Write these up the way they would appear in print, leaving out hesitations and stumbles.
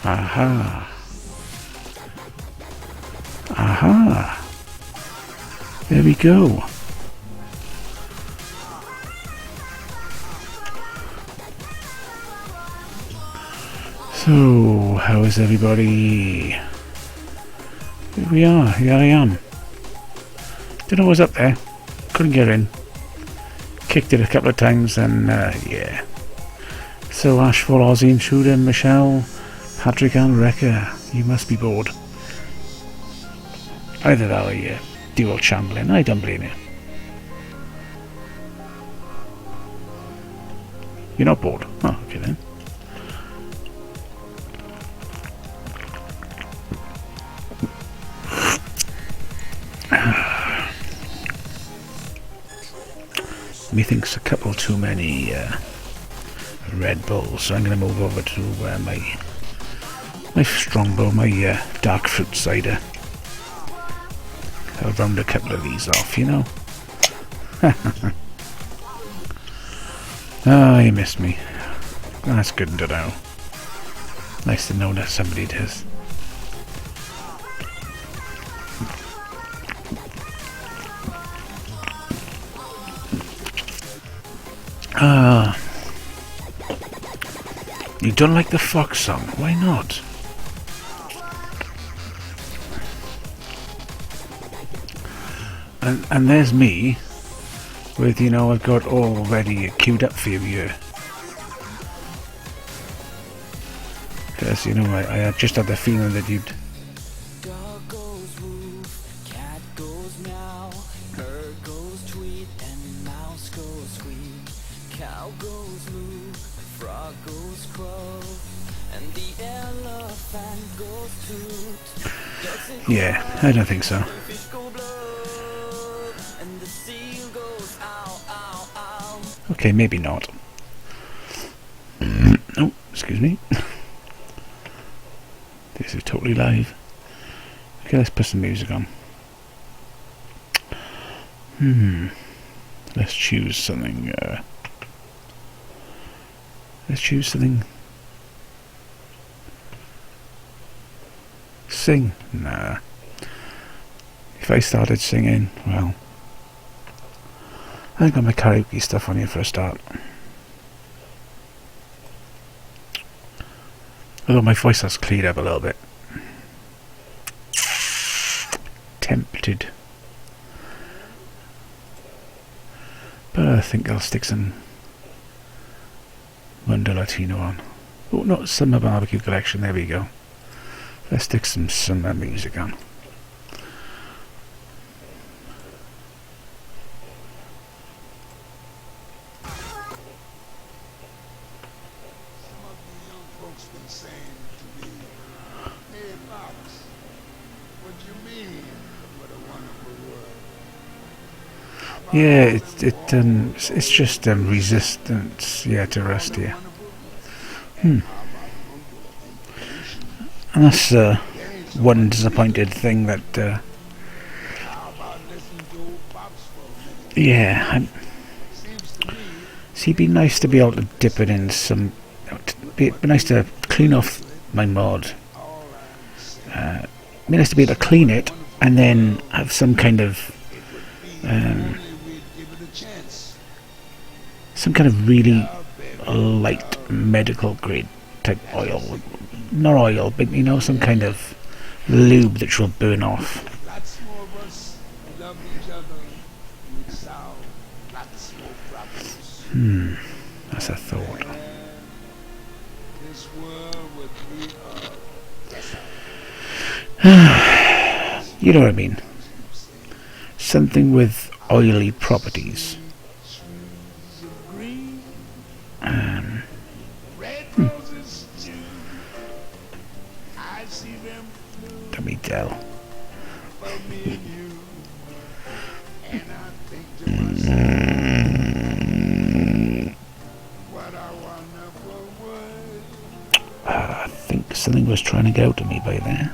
Aha. Aha. There we go. So, how is everybody? Here we are, here I am. Don't know what's up there. Couldn't get in. Kicked it a couple of times and yeah. So Ashfall, Ozzy, Intruder, Michelle, Patrick and Wrecker, you must be bored. Either that or you dual channeling, I don't blame you. You're not bored? Oh, okay then. Methinks a couple too many Red Bulls, so I'm going to move over to my Strongbow, my dark fruit cider. I'll round a couple of these off, you know. Ah, you missed me. That's good to know. Nice to know that somebody does. Ah. You don't like the Fox song? Why not? And there's me with, you know, I've got all ready queued up for you here. Because, you know, I just had the feeling that you'd... Dog goes woof, cat goes meow, bird goes tweet, and mouse goes squeak. Cow goes moo, frog goes crow, and the elephant goes toot. Yeah, I don't think so. Fish go blow, and the seal goes ow, ow, ow. Okay, maybe not. Oh, excuse me. This is totally live. Okay, let's put some music on. Let's choose something. Let's choose something. Sing? Nah. If I started singing, well, I got my karaoke stuff on here for a start. Although my voice has cleared up a little bit. Tempted. But I think I'll stick some Mundo Latino on. Oh, not Summer Barbecue Collection, there we go. Let's stick some summer music on. Yeah, it's just resistance, yeah, to rust here. And that's one disappointed thing that yeah, see, it'd be nice to be able to dip it in some. It'd be nice to clean off my mod. It'd be nice to be able to clean it and then have some kind of really light medical grade type oil. Not oil, but you know, some kind of lube that will burn off. That's a thought. You know what I mean? Something with oily properties. Let me tell. I think something was trying to get out to me by there.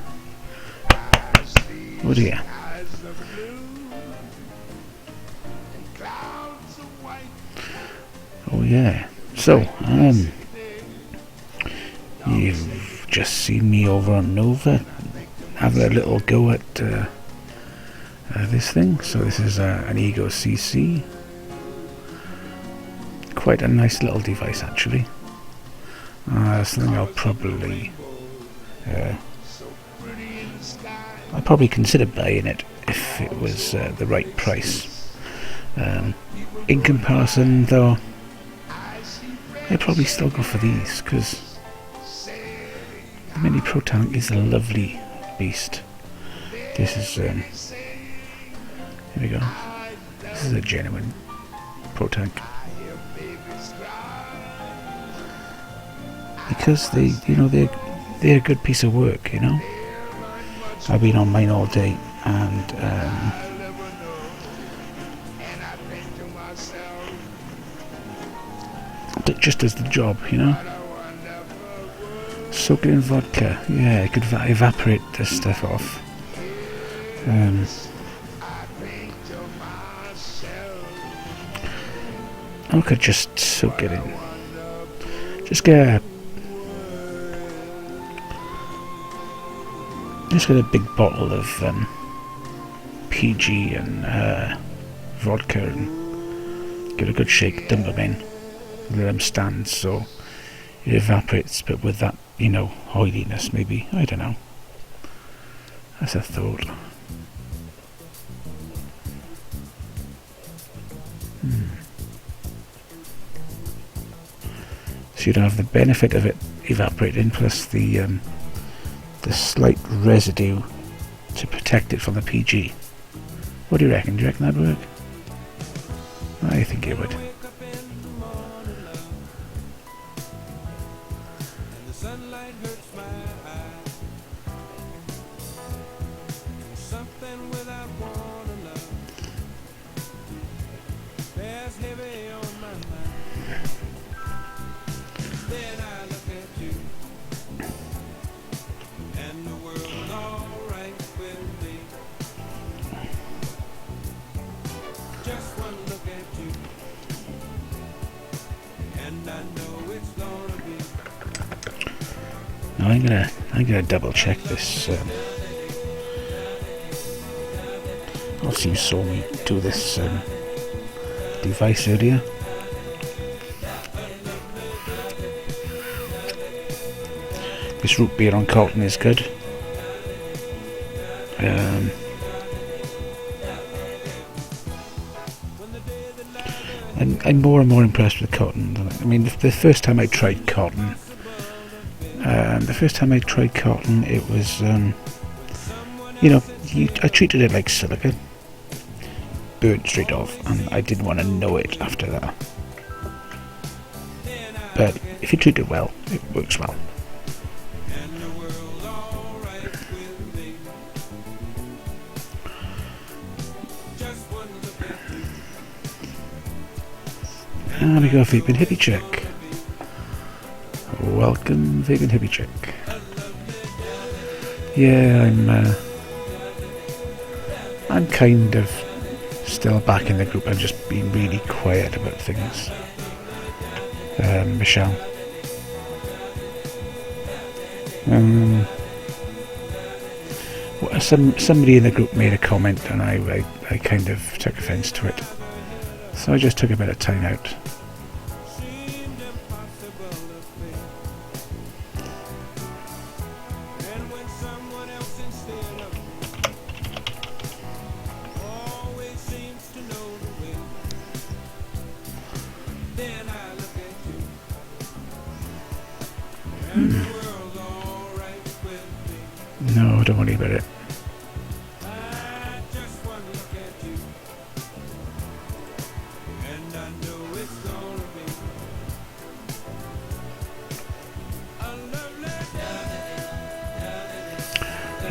Oh dear. Oh yeah. So, you've just seen me over on Nova having a little go at this thing. So this is an Ego CC. Quite a nice little device actually. Something I'll probably consider buying it if it was the right price. In comparison though, I'd probably still go for these, because the Mini Pro Tank is a lovely beast. This is here we go. This is a genuine Pro Tank, because they're a good piece of work, you know. I've been on mine all day, and it just does the job, you know. Soak it in vodka, yeah, it could evaporate this stuff off. I could just soak it in. Just get a big bottle of PG and vodka and give it a good shake, dump them in, let them stand so it evaporates, but with that, you know, oiliness maybe, I don't know. That's a thought. So you'd have the benefit of it evaporating, plus the slight residue to protect it from the PG. What do you reckon? Do you reckon that'd work? I think it would. Now I'm gonna double check this. Obviously you saw me do this device earlier. This root beer on Colton is good. I'm more and more impressed with cotton. I mean, the first time I tried cotton, it was, you know, I treated it like silica, burnt straight off, and I didn't want to know it after that. But if you treat it well, it works well. And we go Vaping Hippie Check. Welcome, Vaping Hippie Check. Yeah, I'm kind of still back in the group. I've just been really quiet about things. Michelle. Somebody in the group made a comment, and I kind of took offence to it. So I just took a bit of time out. No, don't worry about it.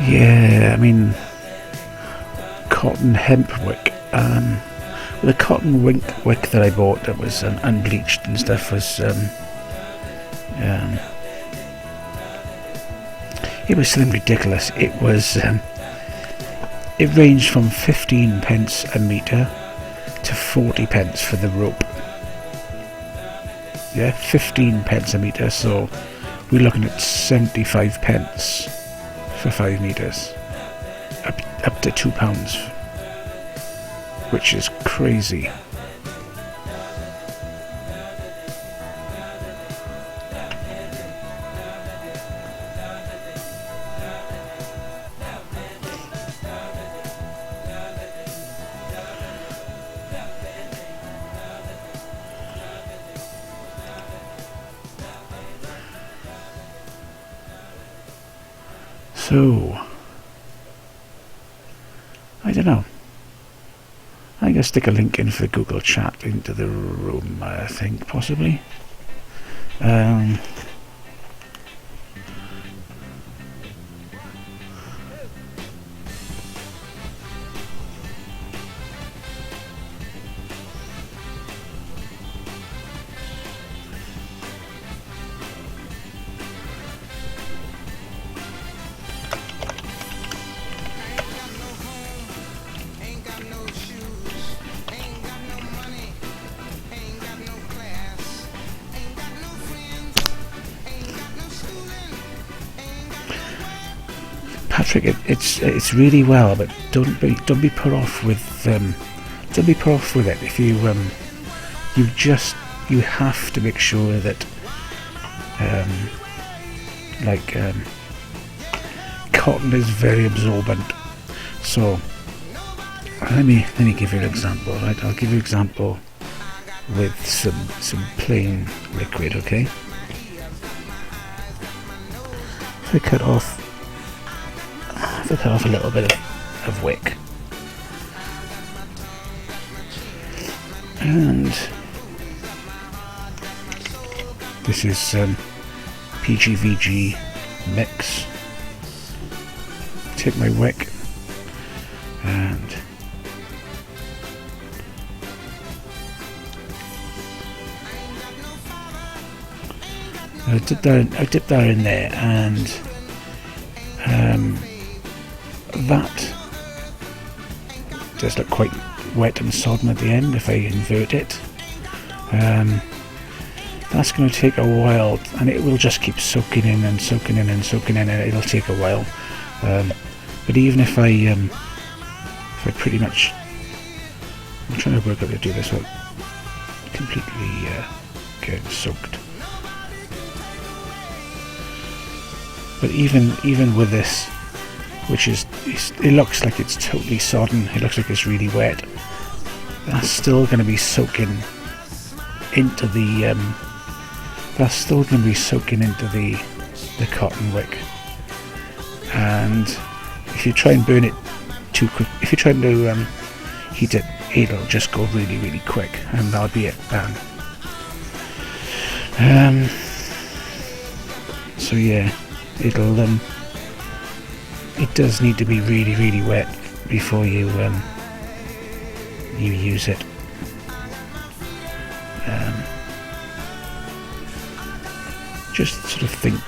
Yeah, I mean, cotton hemp wick. The cotton wick that I bought that was unbleached and stuff was it was something ridiculous. It was it ranged from 15 pence a metre to 40 pence for the rope. Yeah, 15 pence a metre, so we're looking at 75 pence for 5 meters, up to £2, which is crazy. So, I don't know. I'm going to stick a link in for Google Chat into the room, I think, possibly. Patrick, it's really well, but don't be put off with it. If you you have to make sure that cotton is very absorbent. So let me give you an example. Right, I'll give you an example with some plain liquid. Okay, if I cut off a little bit of wick, and this is PGVG mix. Take my wick and I dip that in there, and that does look quite wet and sodden at the end if I invert it. That's going to take a while, and it will just keep soaking in and soaking in and soaking in, and it'll take a while. But even if I pretty much, I'm trying to work out how to do this without completely getting soaked. But even with this, which is, it looks like it's totally sodden, it looks like it's really wet, that's still going to be soaking into the the cotton wick. And if you try and burn it too quick, if you try to heat it, it'll just go really, really quick, and that'll be it, done. So yeah, it'll it does need to be really, really wet before you use it. Just sort of think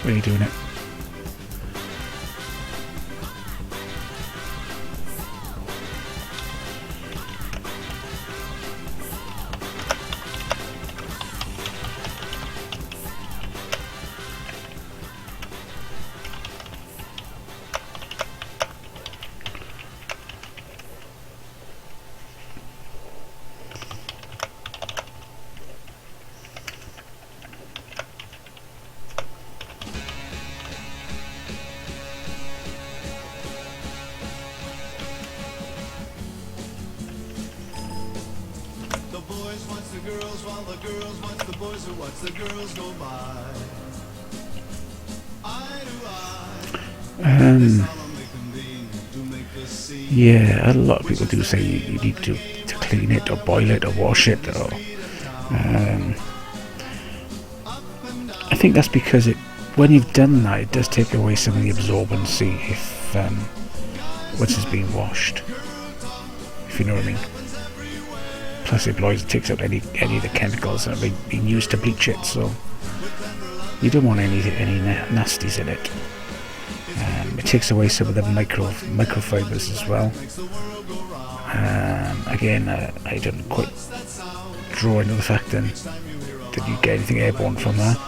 when you're doing it. Yeah, a lot of people do say you need to clean it or boil it or wash it, or I think that's because when you've done that, it does take away some of the absorbency if once it's been washed, if you know what I mean. Plus it takes out any of the chemicals that have been used to bleach it, so you don't want any nasties in it. It takes away some of the microfibers as well. Again, I didn't quite draw into the fact then that you get anything airborne from that.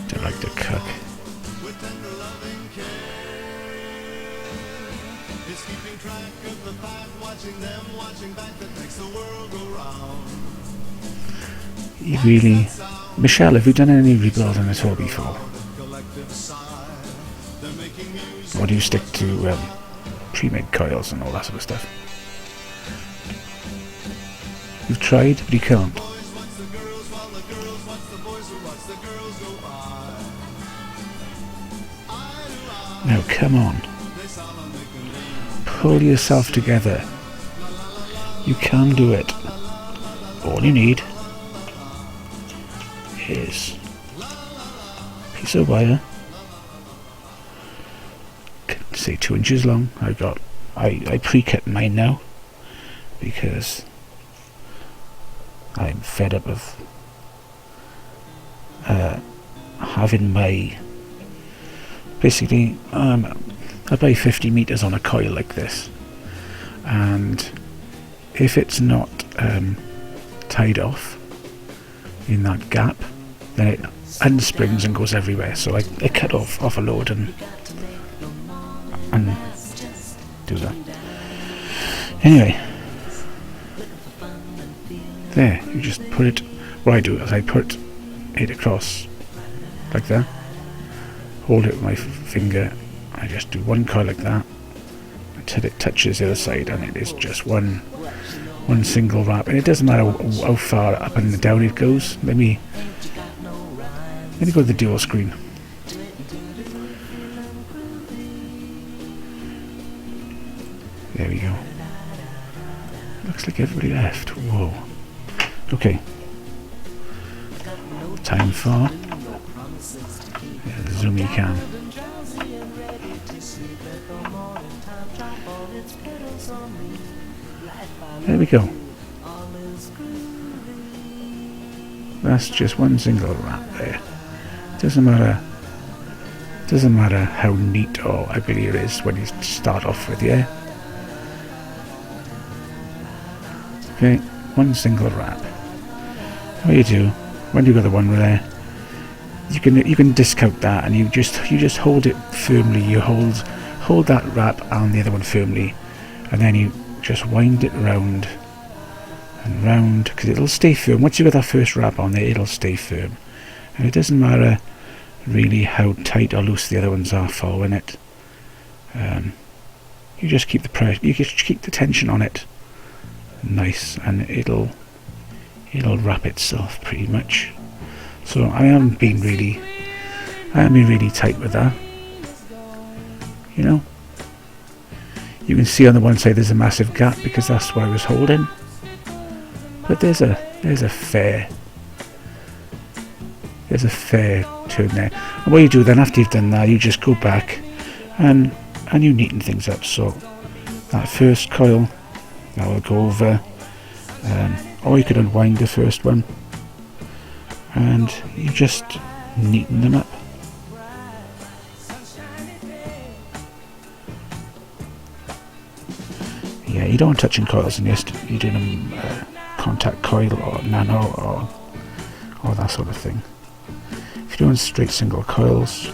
Don't like the cook. You really... Michelle, have you done any rebuilding at all before? Or do you stick to pre-made coils and all that sort of stuff? You've tried, but you can't. Now, come on. Pull yourself together. You can do it. All you need is a piece of wire, say 2 inches long. I pre-cut mine now because I'm fed up of having my... Basically, I buy 50 meters on a coil like this, and if it's not tied off in that gap, then it unsprings and goes everywhere. So I cut off a load and do that. Anyway, there, you just put it... What I do is I put it across like that, hold it with my finger, I just do one coil like that until it touches the other side, and it is just one single wrap, and it doesn't matter how far up and down it goes. Let me go to the dual screen. There we go. Looks like everybody left. Whoa. Okay. Time for... Yeah, zoom you can. There we go. That's just one single wrap there. Doesn't matter how neat or ugly it is when you start off with, yeah? Okay, one single wrap. What you do, when you've got the one there, you can discount that, and you just hold it firmly. You hold that wrap and the other one firmly, and then you just wind it round and round, because it'll stay firm. Once you've got that first wrap on there, it'll stay firm, and it doesn't matter really how tight or loose the other ones are following it. You just keep the pressure, you just keep the tension on it nice, and it'll wrap itself pretty much. So I haven't been really tight with that. You know, you can see on the one side there's a massive gap because that's what I was holding, but there's a fair turn there. And what you do then after you've done that, you just go back and you neaten things up. So that first coil, that will go over, or you could unwind the first one and you just neaten them up. Yeah, you don't want touching coils unless you're doing them contact coil or nano or that sort of thing. If you're doing straight single coils,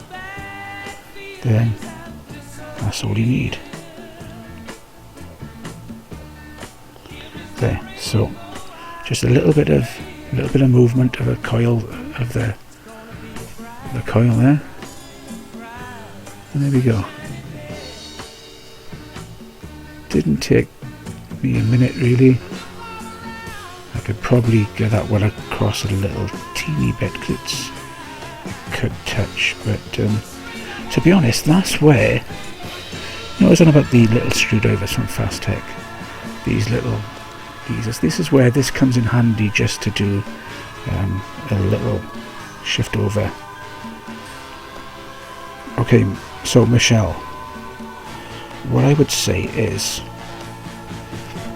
then that's all you need. There, so just a little bit of movement of a coil of the coil there, and there we go. Didn't take me a minute really. I could probably get that one across a little teeny bit because it's a cut touch, but To be honest, that's where, you know, I was on about the little screwdrivers from Fast Tech. These little geezers. This is where this comes in handy, just to do a little shift over. Okay, so Michelle, what I would say is,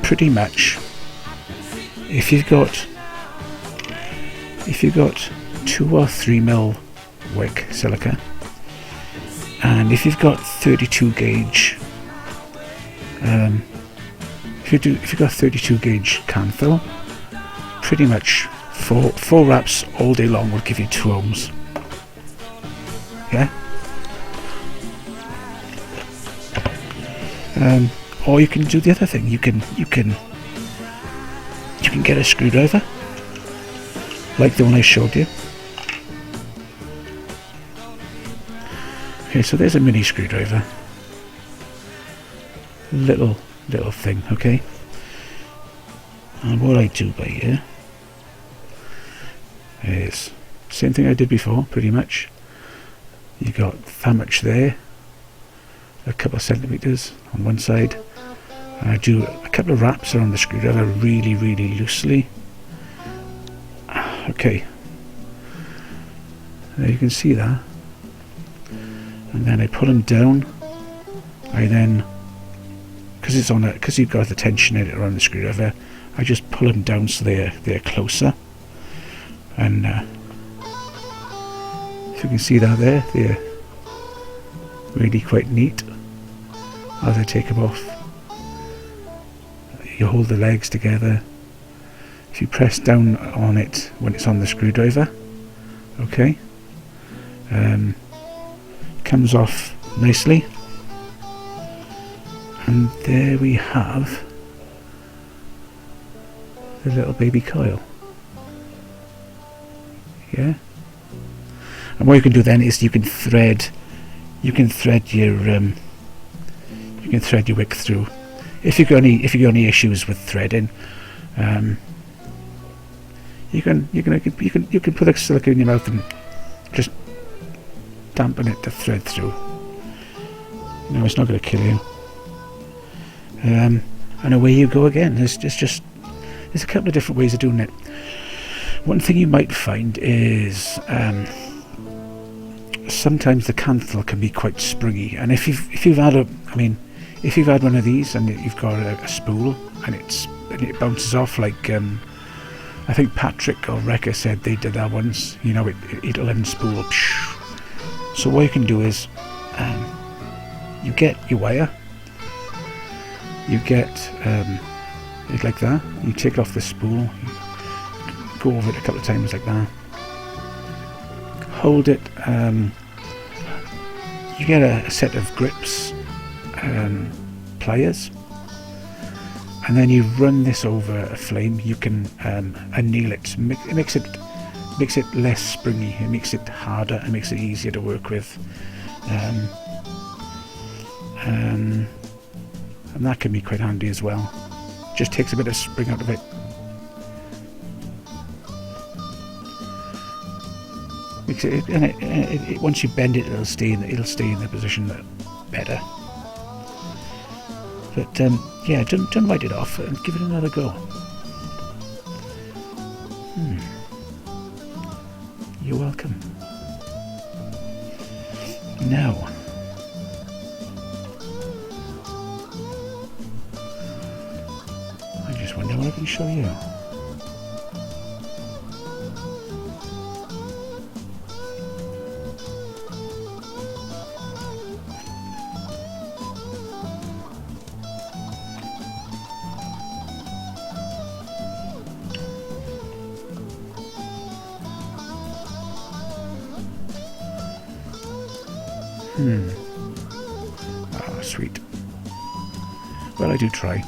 pretty much, if you've got 2 or 3 mil wick silica, and if you've got 32 gauge, if you've got 32 gauge can fill, pretty much four wraps all day long will give you 2 ohms. Yeah. Or you can do the other thing. You can get a screwdriver, like the one I showed you. Okay, so there's a mini screwdriver. Little thing, okay? And what I do by here is same thing I did before, pretty much. You got that much there, a couple of centimeters on one side, and I do a couple of wraps around the screwdriver really loosely. Okay, there you can see that. And then I pull them down. I then, because you've got the tension in it around the screwdriver, I just pull them down so they're closer. And if you can see that there, they're really quite neat. As I take them off, you hold the legs together. If you press down on it when it's on the screwdriver, okay, comes off nicely. And there we have the little baby coil. Yeah. And what you can do then is you can thread your wick through. If you've got any issues with threading, you can put the silicone in your mouth and just dampen it to thread through. No, it's not going to kill you. And away you go again. There's a couple of different ways of doing it. One thing you might find is sometimes the canthal can be quite springy, and if you've had one of these and you've got a spool and it bounces off, like I think Patrick or Rekka said they did that once. You know, it'll unspool. So what you can do is you get your wire, you get it like that, you take off the spool, go over it a couple of times like that, hold it, you get a set of grips, pliers, and then you run this over a flame. You can anneal it. It makes it less springy, it makes it harder, it makes it easier to work with, and that can be quite handy as well. Just takes a bit of spring out of it. Once you bend it, it'll stay in the position better. But yeah, don't write it off and give it another go. You're welcome. Now, I just wonder what I can show you. Oh, sweet. Well, I do try.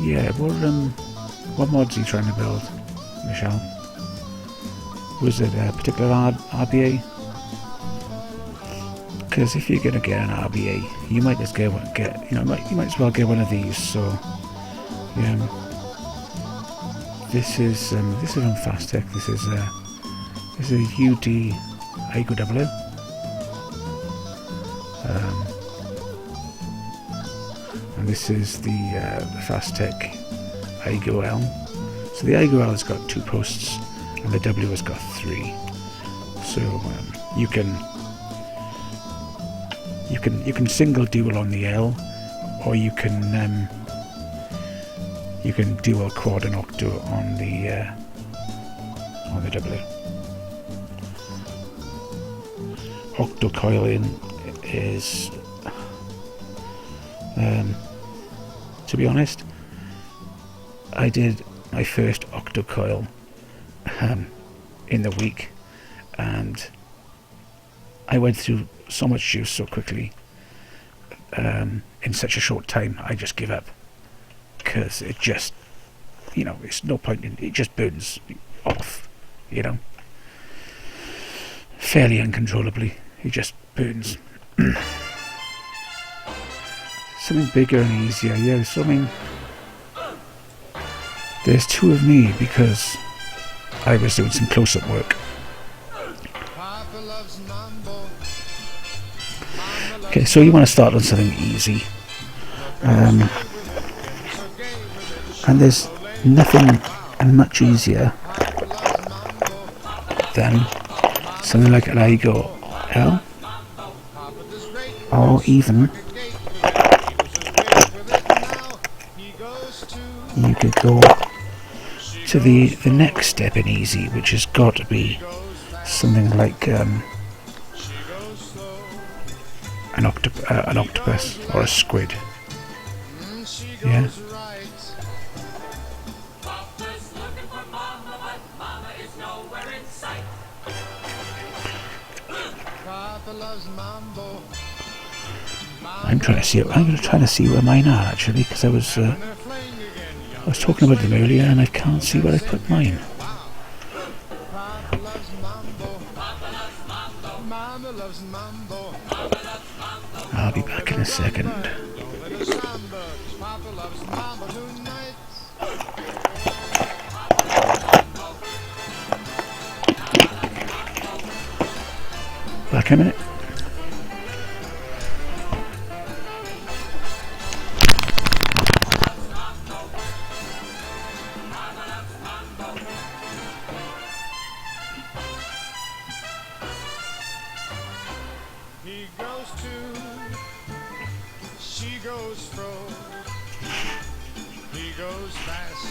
Yeah, what mods are you trying to build, Michelle? Was it a particular RBA? Because if you're gonna get an RBA, you might just you might as well get one of these. So, yeah. This is from Fast Tech. This is a UD iGo W. And this is the Fastech iGo L. So the iGo L has got 2 posts, and the W has got 3. So you can single dual on the L, or you can dual quad and octo on the W. Octo coiling is, to be honest, I did my first octo coil in the week, and I went through so much juice so quickly in such a short time. I just give up, because it just, it's no point in it, just burns off, fairly uncontrollably. It just burns. Something bigger and easier, yeah. So I mean, there's 2 of me because I was doing some close-up work. Okay, so you want to start on something easy, and there's nothing much easier than something like an iGo L, or even you could go to the next step in easy, which has got to be something like an octopus or a squid. Yeah. I'm going to try to see where mine are, actually, because I was talking about them earlier and I can't see where I put mine. I'll be back in a second. Back in a minute. He goes to, she goes fro. He goes fast,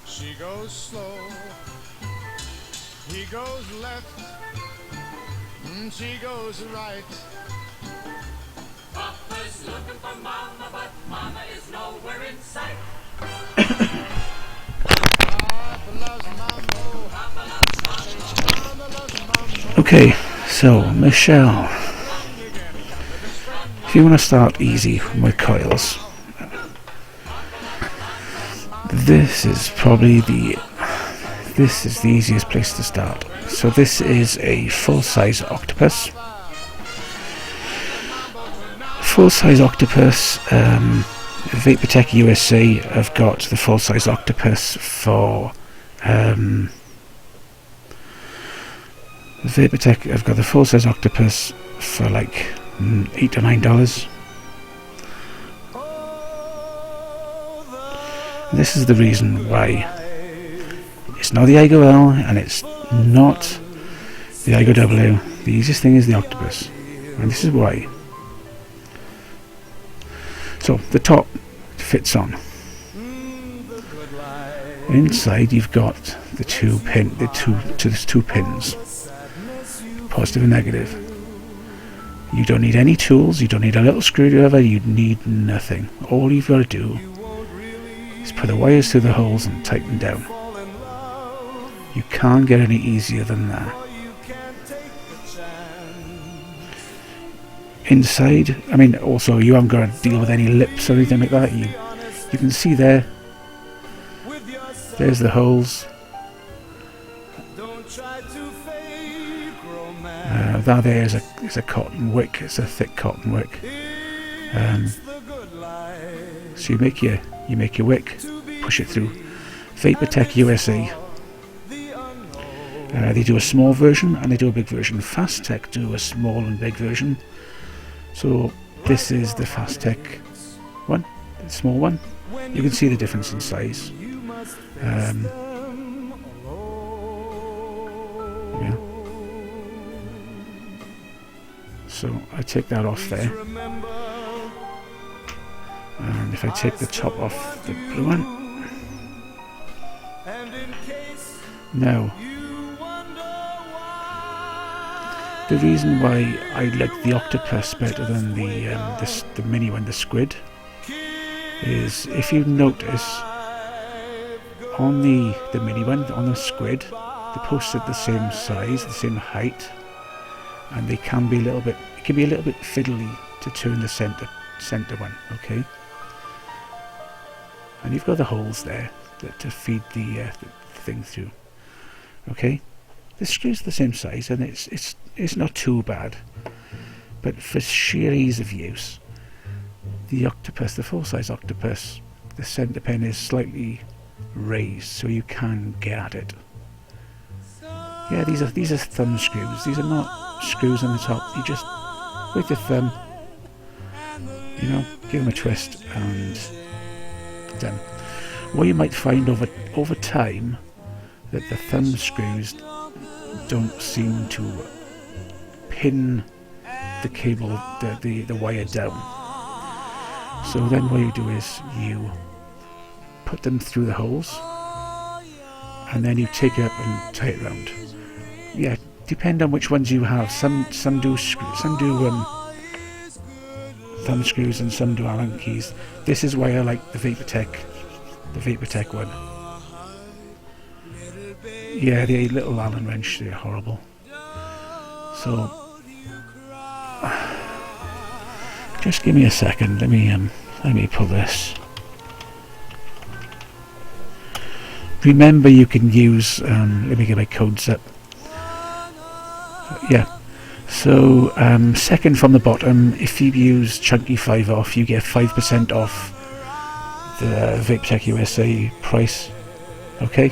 she goes slow. He goes left, she goes right. Papa's looking for Mama, but Mama is nowhere in sight. Papa loves Mambo. Papa loves Mambo. Mama loves Mambo. Okay, so Michelle, if you want to start easy with coils, this is the easiest place to start. So this is a full-size octopus. Full-size octopus. VapeStrong USA have got the full-size octopus for VapeStrong have got the full-size octopus for like $8 to $9. This is the reason why it's not the iGo L and it's not the iGo W. The easiest thing is the octopus, and this is why. So the top fits on. Inside you've got the two pins, positive and negative. You don't need any tools, you don't need a little screwdriver, you need nothing. All you've got to do is put the wires through the holes and tighten down. You can't get any easier than that. Inside, I mean, also you haven't got to deal with any lips or anything like that. You can see there's the holes. That there is a cotton wick. It's a thick cotton wick. So you make your wick, push it through. VapeStrong USA They do a small version and they do a big version. Fast Tech do a small and big version. So this is the Fast Tech one, the small one. You can see the difference in size. Yeah. So I take that off there. And if I take the top off the blue one. Now, the reason why I like the octopus better than the mini one, the squid, is if you notice on the mini one, on the squid, the posts are the same size, the same height, and they can be a little bit, it can be a little bit fiddly to turn the center one, okay? And you've got the holes there to feed the thing through, okay? The screw's the same size and it's not too bad, but for sheer ease of use, the octopus, the full-size octopus, the center pin is slightly raised so you can get at it. Yeah, these are thumb screws. These are not screws on the top. You just with your thumb, you know, give them a twist and done. What you might find over time that the thumb screws don't seem to pin the cable, the wire down. So then what you do is you put them through the holes and then you take it up and tie it round. Yeah, depend on which ones you have. Some do thumb screws and some do Allen keys. This is why I like the VapeStrong one. Yeah, the little Allen wrench, they're horrible. So just give me a second. Let me pull this. Remember, you can use. Let me get my codes up. Yeah. So second from the bottom, if you use Chunky 5 off, you get 5% off the VapeStrong USA price. Okay.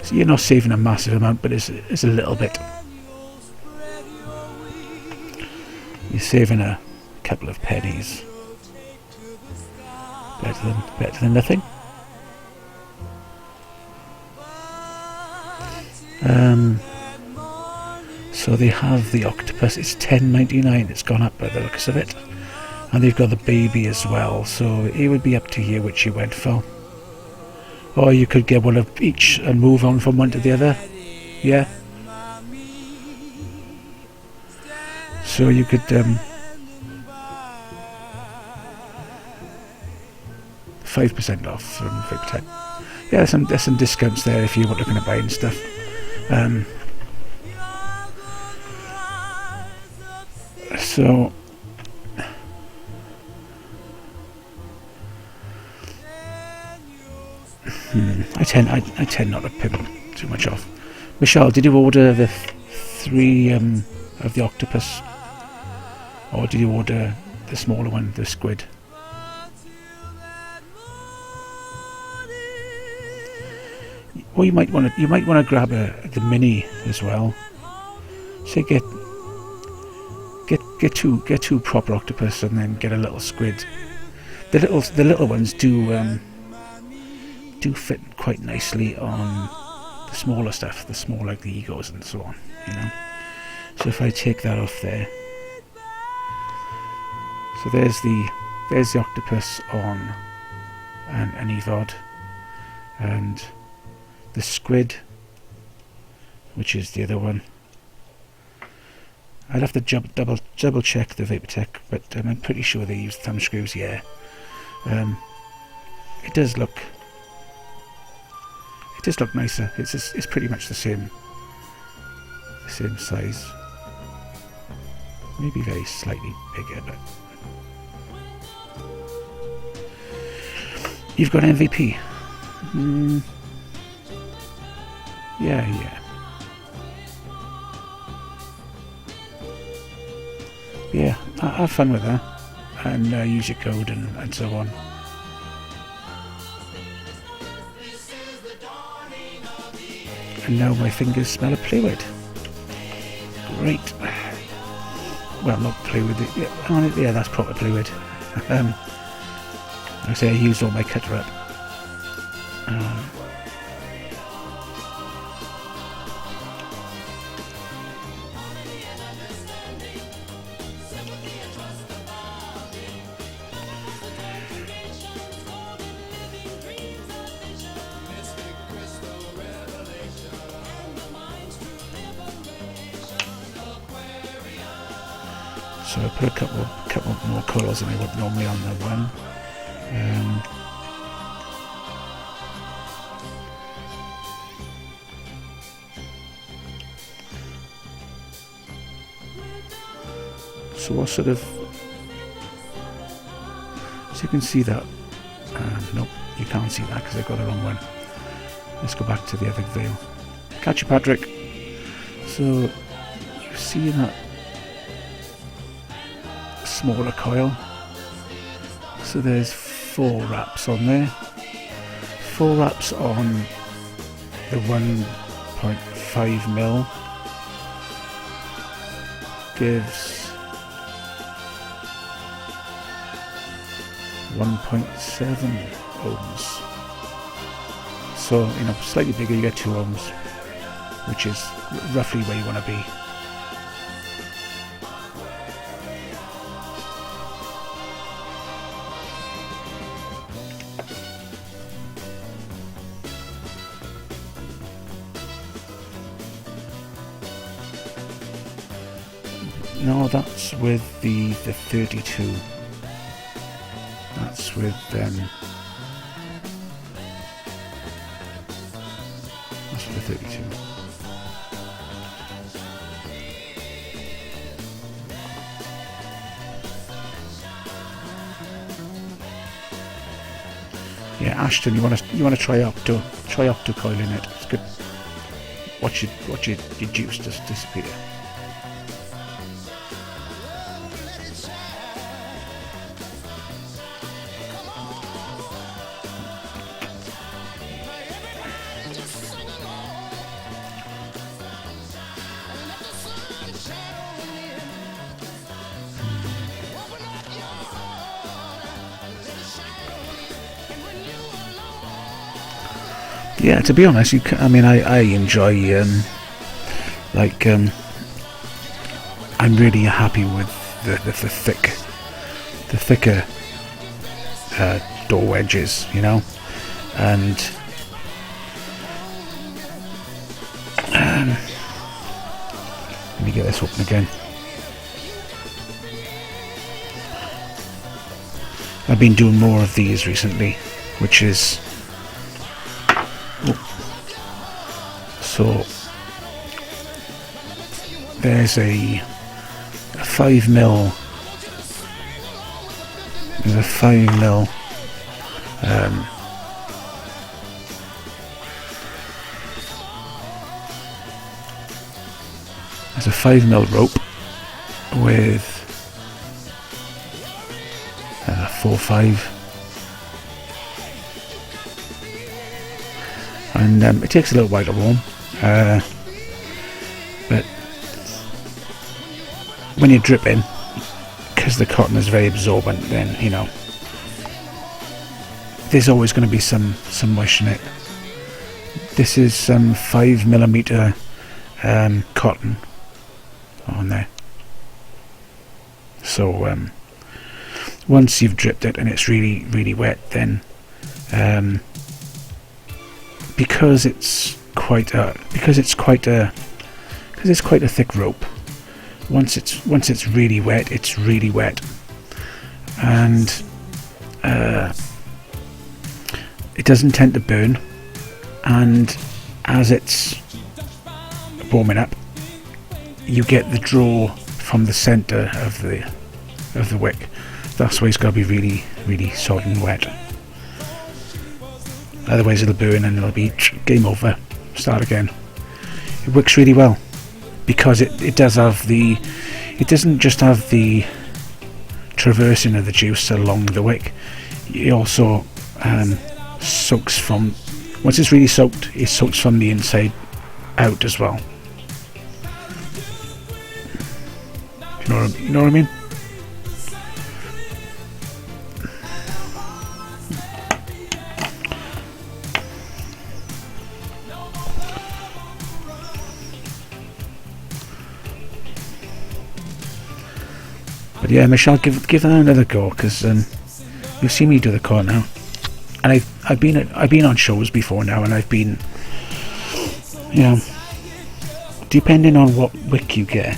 So you're not saving a massive amount, but it's a little bit. You're saving a couple of pennies. Better than nothing. So they have the octopus. It's $10.99. It's gone up by the looks of it, and they've got the baby as well. So it would be up to you which you went for. Or you could get one of each and move on from one to the other. Yeah. So you could 5% off from VapeStrong. Yeah, there's some discounts there if you were looking at buying stuff. So I tend not to pimp too much off. Michelle, did you order the 3 of the octopus, or did you order the smaller one, the squid? Well, you might want to grab the mini as well. So get two proper octopus and then get a little squid. The little ones do fit quite nicely on the smaller stuff, the small like the egos and so on, you know. So if I take that off there, so there's the octopus on an EVOD, and the squid, which is the other one. I'd have to double check the VapeStrong, but I'm pretty sure they use thumb screws. Yeah, it does look nicer. It's pretty much the same size. Maybe very slightly bigger, but you've got MVP. Yeah. Yeah, have fun with that and use your code and so on. And now my fingers smell of fluid. Great. Well, not fluid. Yeah, that's proper fluid. Like I say, I used all my cutter up. So I put a couple more colours than I would normally on the one. So what sort of... So you can see that. Nope, you can't see that because I got the wrong one. Let's go back to the other veil. Catch you, Patrick. So you see that smaller coil. So there's 4 wraps on there. 4 wraps on the 1.5 mil gives 1.7 ohms. So, you know, slightly bigger, you get 2 ohms, which is roughly where you want to be. No, that's with the 32. That's with that's with the 32. Yeah, Ashton, you want to try octo coiling it. It's good. Watch your juice just disappear. Yeah, to be honest, I enjoy I'm really happy with the thicker door wedges, you know, and let me get this open again. I've been doing more of these recently, which is so there's a 5 mil. There's a 5 mil. There's a 5 mil rope with 4.5. And it takes a little while to warm, but when you're dripping, because the cotton is very absorbent, then you know there's always going to be some moisture in it. This is some 5mm cotton on there, so once you've dripped it and it's really wet, then because it's quite a thick rope. Once it's really wet, it's really wet, and it doesn't tend to burn. And as it's warming up, you get the draw from the centre of the wick. That's why it's got to be really solid and wet. Otherwise it'll burn and it'll be game over, start again. It works really well because it does have it doesn't just have the traversing of the juice along the wick. It also soaks from, once it's really soaked, it soaks from the inside out as well. You know what I mean? But yeah, Michelle, give that another go, because you've seen me do the core now, and I've been on shows before now, and I've been, you know, depending on what wick you get,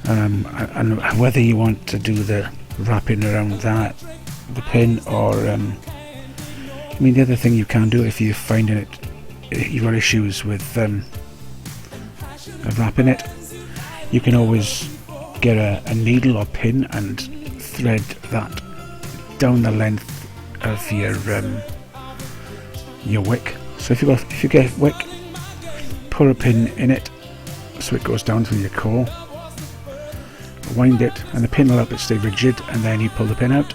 and whether you want to do the wrapping around the pin, or I mean, the other thing you can do if you're finding it, you've got issues with wrapping it, you can always get a needle or pin and thread that down the length of your wick. So if you get a wick, put a pin in it so it goes down through your core, wind it, and the pin will help it stay rigid, and then you pull the pin out.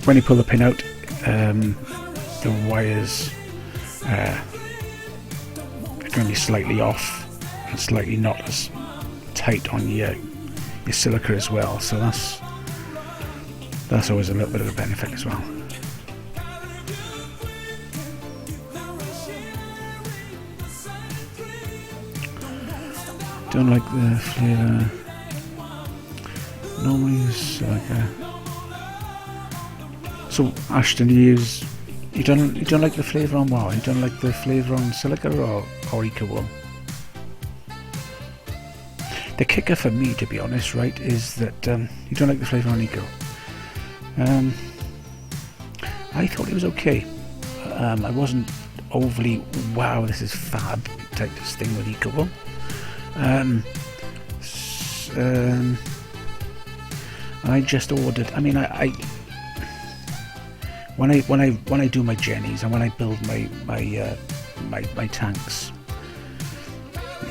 When you pull the pin out, the wires are going to be slightly off and slightly not as tight on your silica as well, so that's always a little bit of a benefit as well. Don't like the flavour. Normally use silica. So Ashton, you don't like the flavour on what? You don't like the flavour on silica or eco? The kicker for me, to be honest, right, is that you don't like the flavour on eco. I thought it was okay. I wasn't overly wow, this is fab type of thing with eco. I just ordered. I mean, I when I do my jennies and when I build my tanks,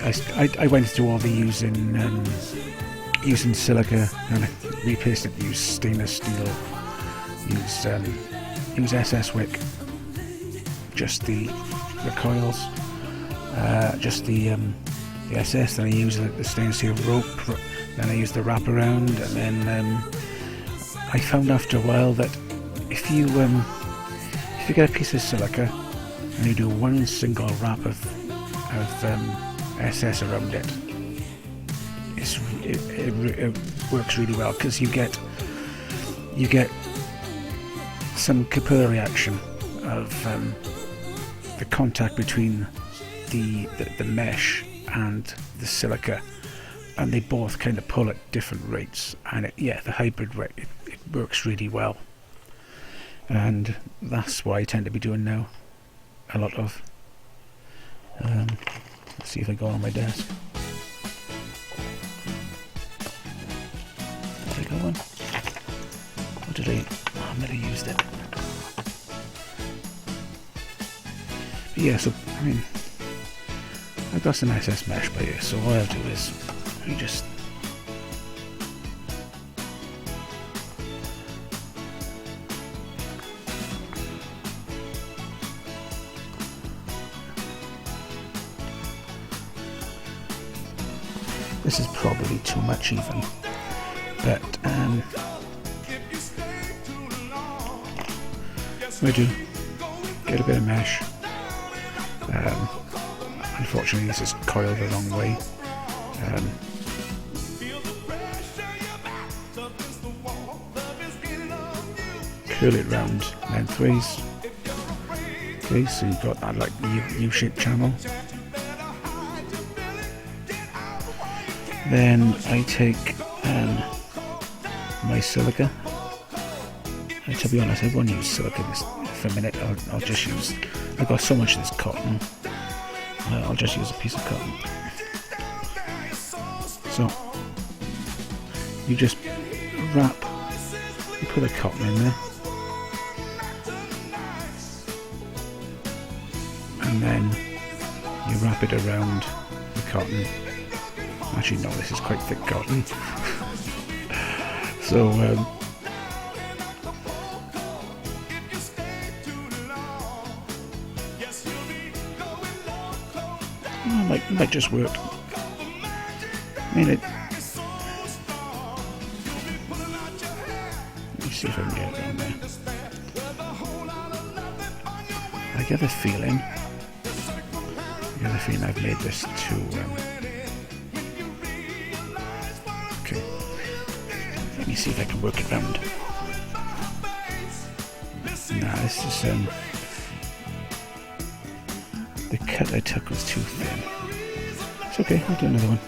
I went through all the using silica, and I replaced it. Use stainless steel. Use SS wick. Just the coils. Just the SS. Then I use the stainless steel rope. Then I use the wraparound, and then I found after a while that if you get a piece of silica and you do one single wrap of SS around it, it works really well, because you get some capillary action of the contact between the mesh and the silica, and they both kind of pull at different rates, and the hybrid rate, it works really well, and that's what I tend to be doing now a lot of. Let's see if I go on my desk. Did I go on? Or did I? Oh, I might have used it. But yeah, so I mean, I've got some SS mesh by here, so what I'll do is we just this is probably too much even, but we do get a bit of mesh. Unfortunately this is coiled the wrong way. Curl it round lengthways. Okay, so you've got that like U-shaped channel. Then I take my silica. And to be honest, I won't use silica for a minute. I'll just use. I've got so much of this cotton. I'll just use a piece of cotton. So you just wrap. You put the cotton in there, and then you wrap it around the cotton. Actually, no, this is quite thick cotton. So It might just work. I mean, let me see if I can get it around there. I get the feeling I've made this too. Okay. Let me see if I can work it round. Nah, this is the cut I took was too thin. It's okay, I'll do another one.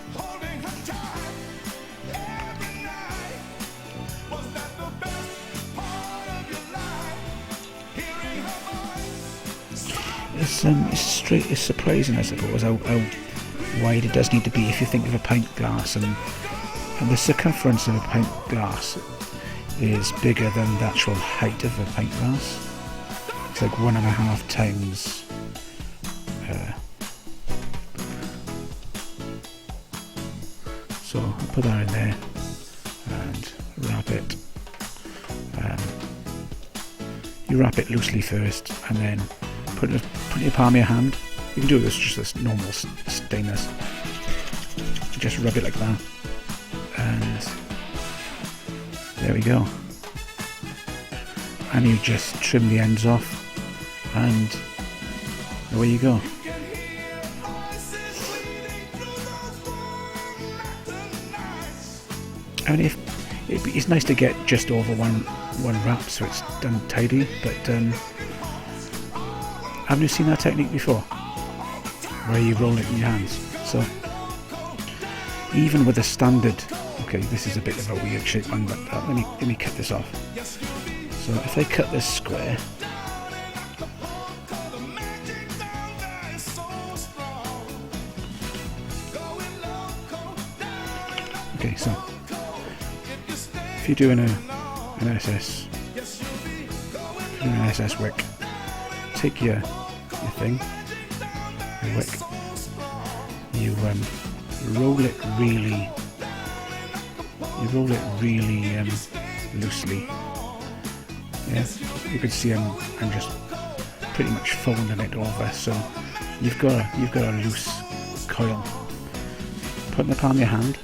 It's surprising, I suppose, how wide it does need to be if you think of a pint glass, and the circumference of a pint glass is bigger than the actual height of a pint glass. It's like 1.5 times. So I'll put that in there and wrap it. You wrap it loosely first, and then put it in your palm of your hand. You can do this just this normal stainless. Just rub it like that, and there we go. And you just trim the ends off, and away you go. I mean, it's nice to get just over one wrap, so it's done tidy. But haven't you seen that technique before, where you roll it in your hands? So even with a standard, okay, this is a bit of a weird shape one, but let me cut this off. So if I cut this square, okay, so if you're doing an SS wick, take your thing, your wick, you roll it really loosely. Yeah, you can see I'm just pretty much folding it over, so you've got a loose coil. Put it in the palm of your hand.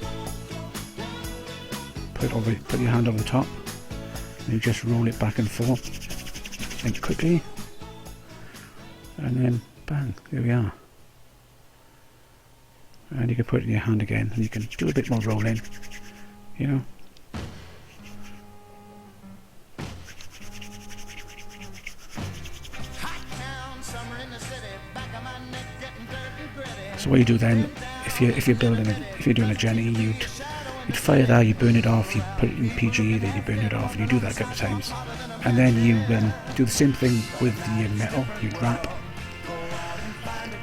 Put your hand over the top, and you just roll it back and forth, and quickly, and then bang, there we are. And you can put it in your hand again, and you can do a bit more rolling, you know. So what you do then, if you're doing a Jenny, you'd fire that, you burn it off, you put it in PG, then you burn it off, and you do that a couple of times. And then you do the same thing with the metal, you'd wrap.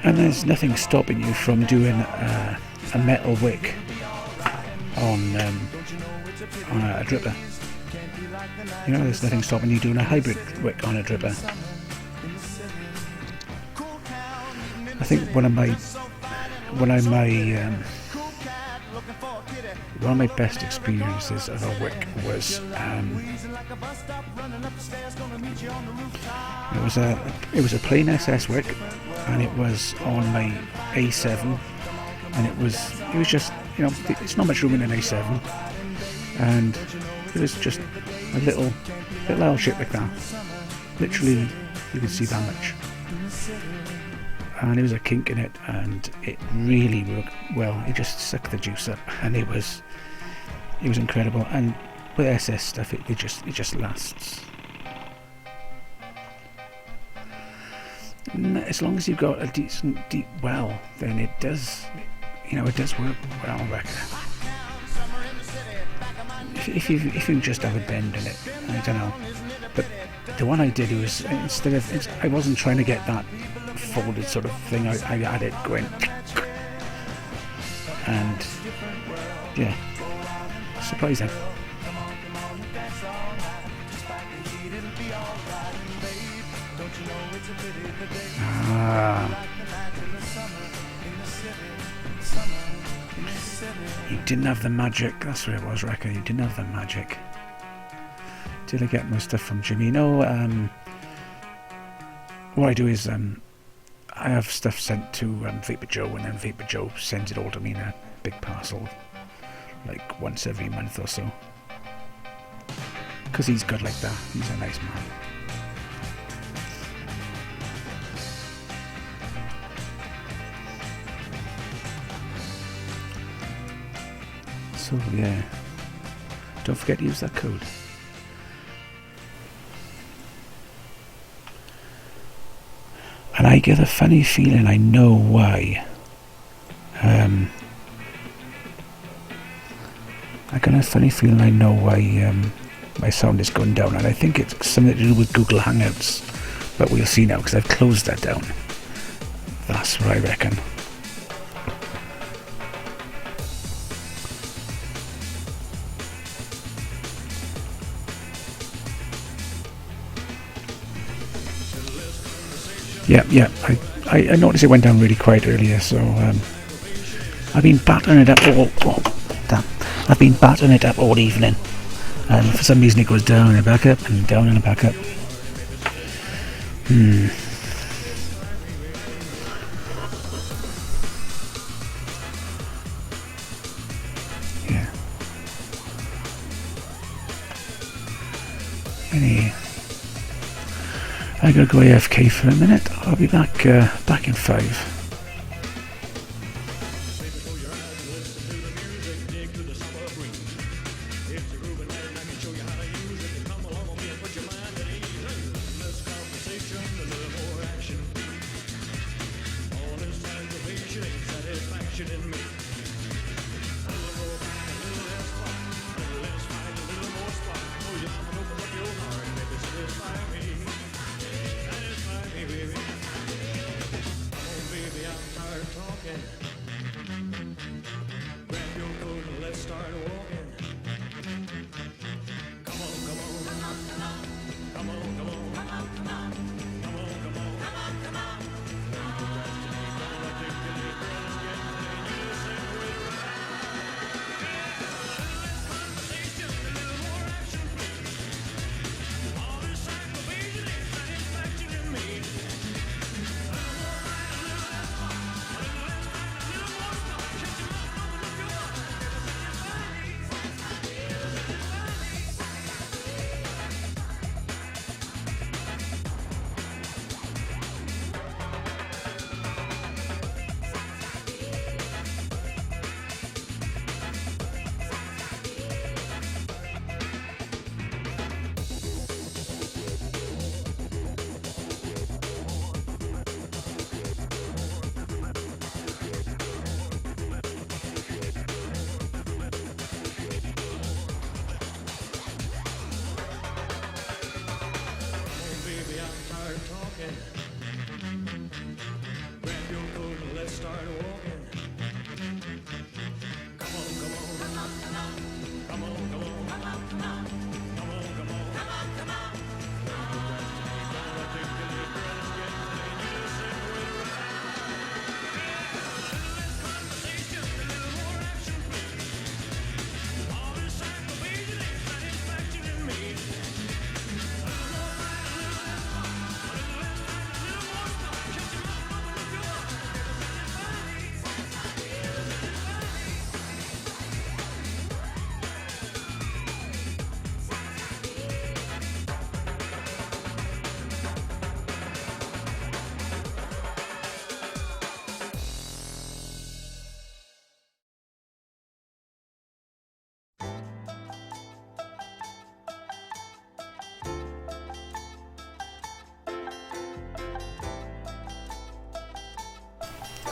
And there's nothing stopping you from doing a metal wick on a dripper. You know, there's nothing stopping you doing a hybrid wick on a dripper. I think one of my best experiences of a wick was it was a plain SS wick, and it was on my A7, and it was just, you know, it's not much room in an A7, and it was just a little L shape like that. Literally, you could see that much. And there was a kink in it, and it really worked well. It just sucked the juice up, and it was incredible. And with SS stuff, it just lasts. As long as you've got a decent deep well, then it does work well, I reckon. If you just have a bend in it, I don't know. But the one I did was, I wasn't trying to get that folded sort of thing. I had it going, and yeah, surprising. You didn't have the magic. That's what it was, Rekka. You didn't have the magic. Did I get my stuff from Jimmy? No. What I do is I have stuff sent to Vapor Joe, and then Vapor Joe sends it all to me in a big parcel, like once every month or so. Because he's good like that. He's a nice man. So yeah, don't forget to use that code. And I get a funny feeling I know why. I got a funny feeling I know why my sound is going down, and I think it's something to do with Google Hangouts, but we'll see now because I've closed that down. That's what I reckon. Yeah. I noticed it went down really quiet earlier, so I've been battering it up I've been battering it up all evening, and for some reason it goes down and back up and down and back up. Yeah. I gotta go AFK for a minute. I'll be back in 5.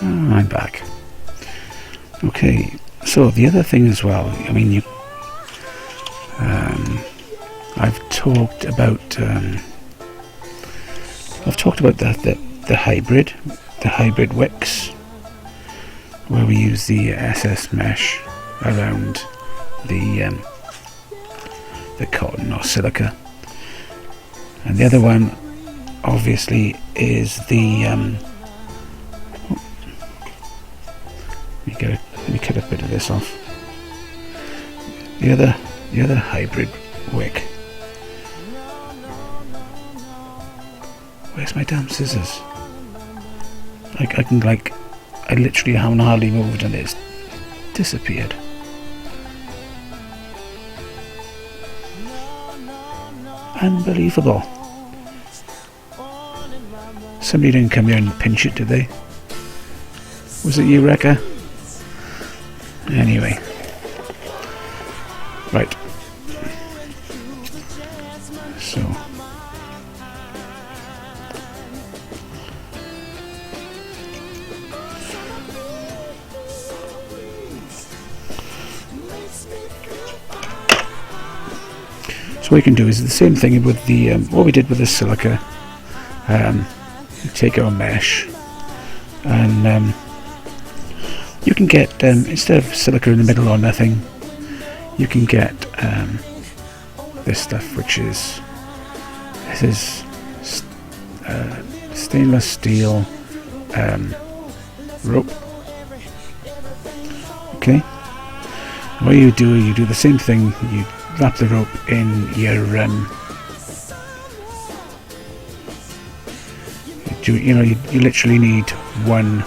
I'm back. Okay, so the other thing as well, I mean, I've talked about the hybrid wicks, where we use the SS mesh around the cotton or silica, and the other one obviously is the let me cut a bit of this off. The other hybrid wick. Where's my damn scissors? Like I literally haven't hardly moved and it's disappeared. Unbelievable. Somebody didn't come here and pinch it, did they? Was it you, Rekka? Anyway. Right. So. So what you can do is the same thing with the what we did with the silica. Take our mesh, and you can get instead of silica in the middle or nothing, you can get this stuff, which is stainless steel rope. Okay. What you do the same thing. You wrap the rope in your you literally need 1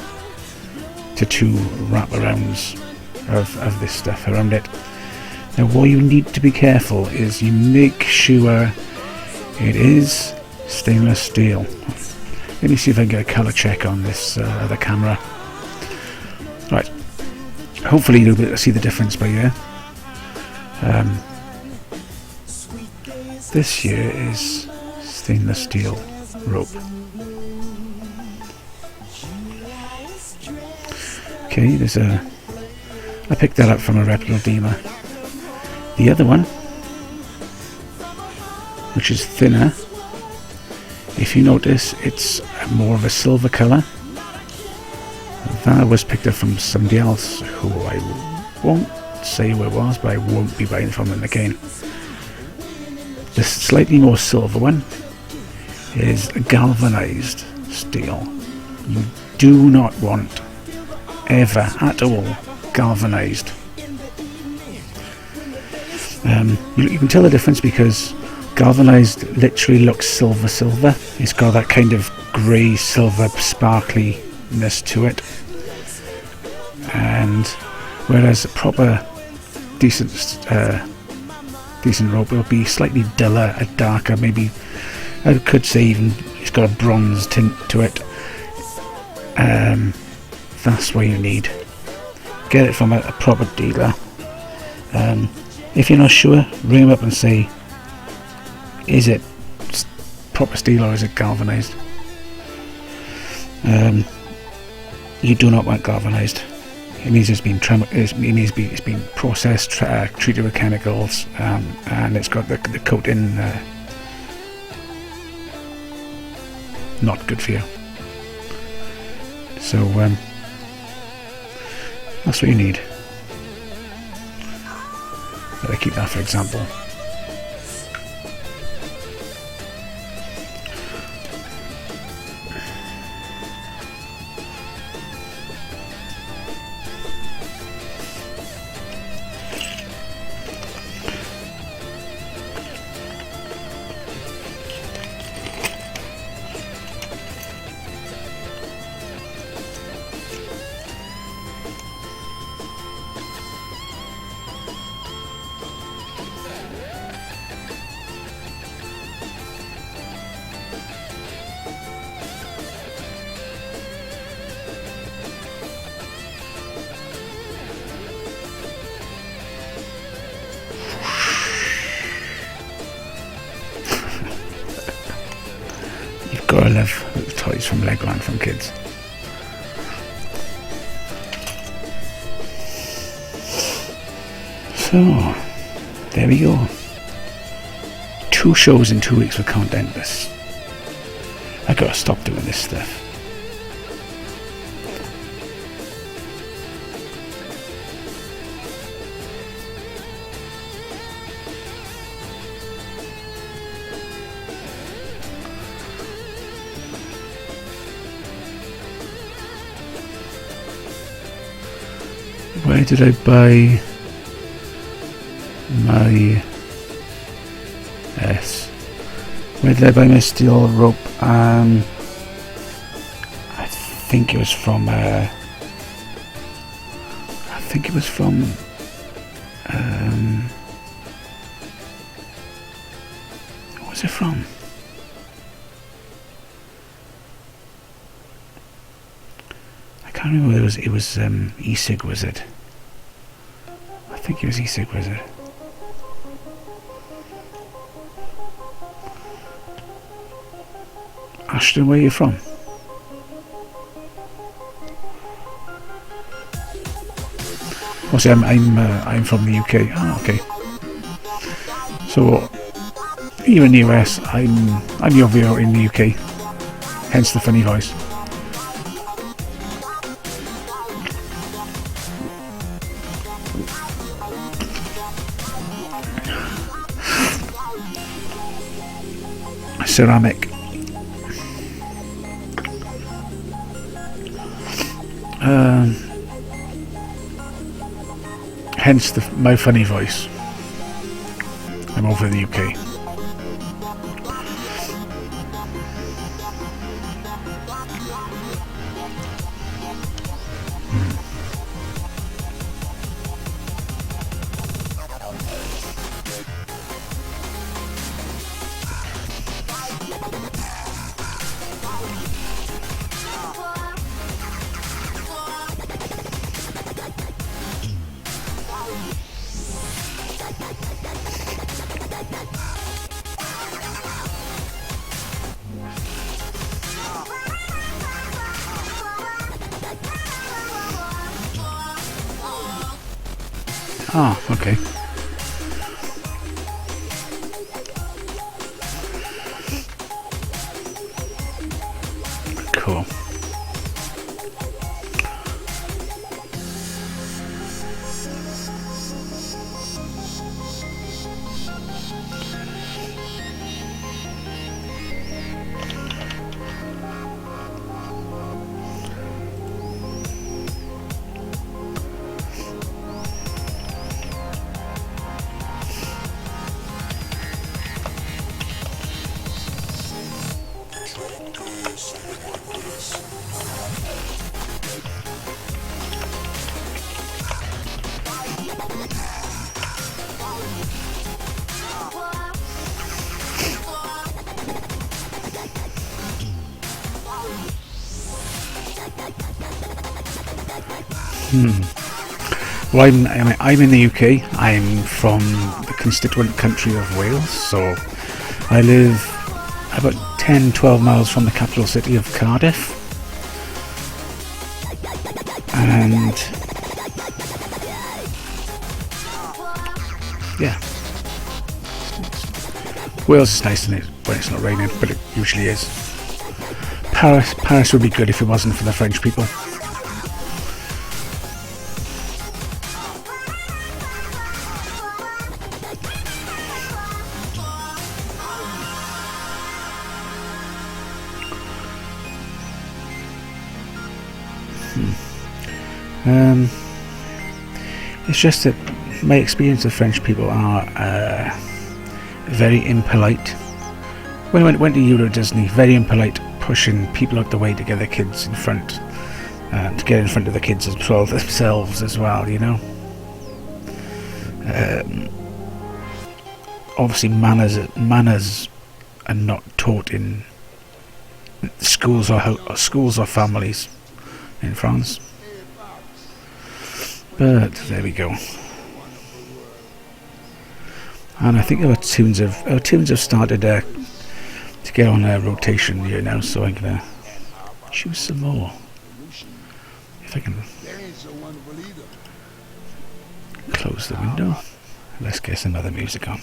to 2 wraparounds of this stuff around it. Now what you need to be careful is you make sure it is stainless steel. Let me see if I can get a colour check on this other camera. Right, hopefully you'll be able to see the difference by here. This here is stainless steel rope. Okay, I picked that up from a reputable dealer. The other one, which is thinner, if you notice, it's more of a silver colour. That was picked up from somebody else who I won't say who it was, but I won't be buying from them again. The slightly more silver one is galvanized steel. You do not want ever at all galvanized. You can tell the difference because galvanized literally looks silver. It's got that kind of grey silver sparkliness to it, and whereas a proper decent rope will be slightly duller, darker, maybe I could say even it's got a bronze tint to it. That's what you need. Get it from a proper dealer. If you're not sure, ring them up and say, is it proper steel or is it galvanized? You do not want galvanized. It means it's been it's been processed, treated with chemicals, and it's got the coating not good for you. So that's what you need. But I keep that for example. Gotta love little toys from Lego and from kids. So, there we go. 2 shows in 2 weeks with contentless. I gotta stop doing this stuff. Where did I buy my Where did I buy my steel rope? I think it was from what was it from? I can't remember whether it was e-cig, was it? I think it was e-cig, was it? Ashton, where are you from? Oh, see, I'm from the UK. Ah, okay. So you're in the US. I'm over here in the UK. Hence the funny voice. Ceramic. Hence my funny voice. I'm over in the UK. Ah, okay. Cool. Well, I'm in the UK. I'm from the constituent country of Wales, so I live about 10-12 miles from the capital city of Cardiff, and yeah, Wales is nice when it's not raining, but it usually is. Paris would be good if it wasn't for the French people. It's just that my experience of French people are very impolite. When I went to Euro Disney, very impolite, pushing people out the way to get their kids in front, to get in front of the kids as well themselves as well, you know. Obviously, manners are not taught in schools or families in France. But there we go. And I think our tunes have started to get on a rotation here now, so I'm gonna choose some more. If I can close the window, let's get some other music on.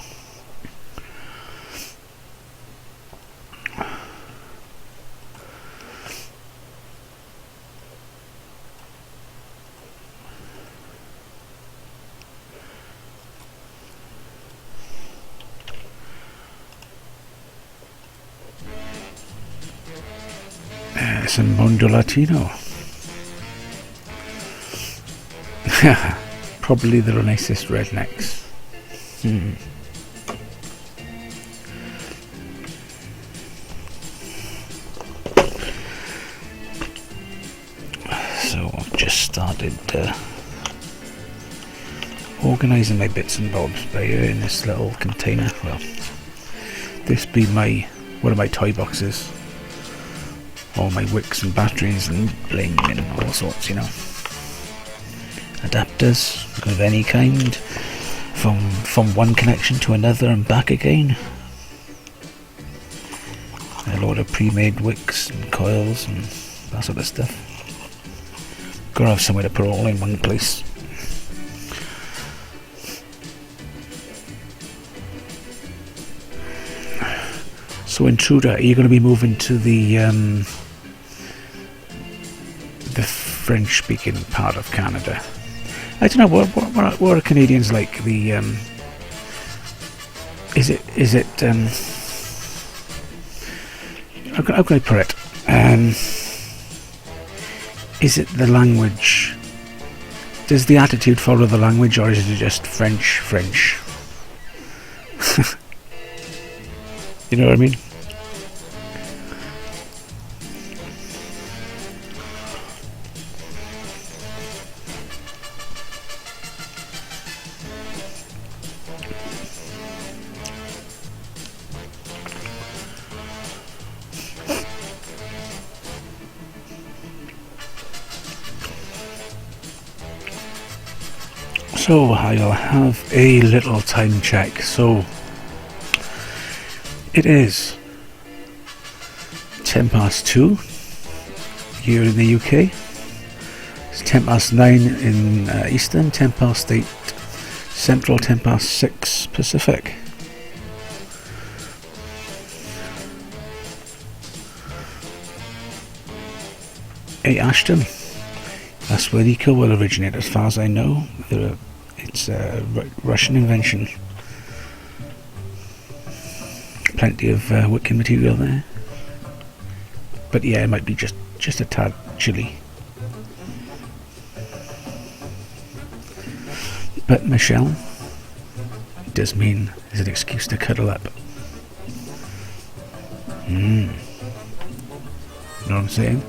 Some Mondo Latino. Probably the nicest rednecks. started organising my bits and bobs by in this little container. Well, this be one of my toy boxes. All my wicks and batteries and bling and all sorts, you know. Adapters of any kind, from one connection to another and back again. A load of pre-made wicks and coils and that sort of stuff. Gotta have somewhere to put it all in one place. So Intruder, are you going to be moving to the French-speaking part of Canada? I don't know, what are Canadians like? The is it how can I put it? Is it the language? Does the attitude follow the language, or is it just French? You know what I mean? So I'll have a little time check. So it is 2:10 here in the UK. It's 9:10 in Eastern, 8:10 Central, 6:10 Pacific. Hey Ashton, that's where the eco will originate, as far as I know. It's a Russian invention. Plenty of wicking material there. But yeah, it might be just a tad chilly. But Michelle, it does mean there's an excuse to cuddle up. Know what I'm saying?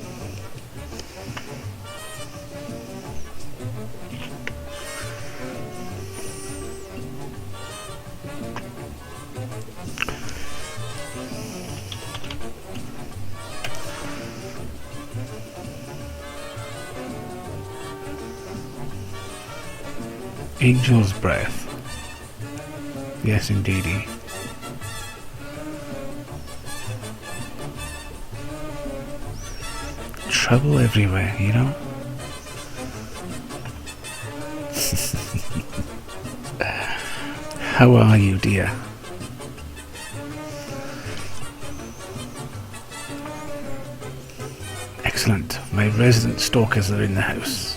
Angel's breath. Yes, indeedy. Trouble everywhere, you know? How are you, dear? Excellent. My resident stalkers are in the house.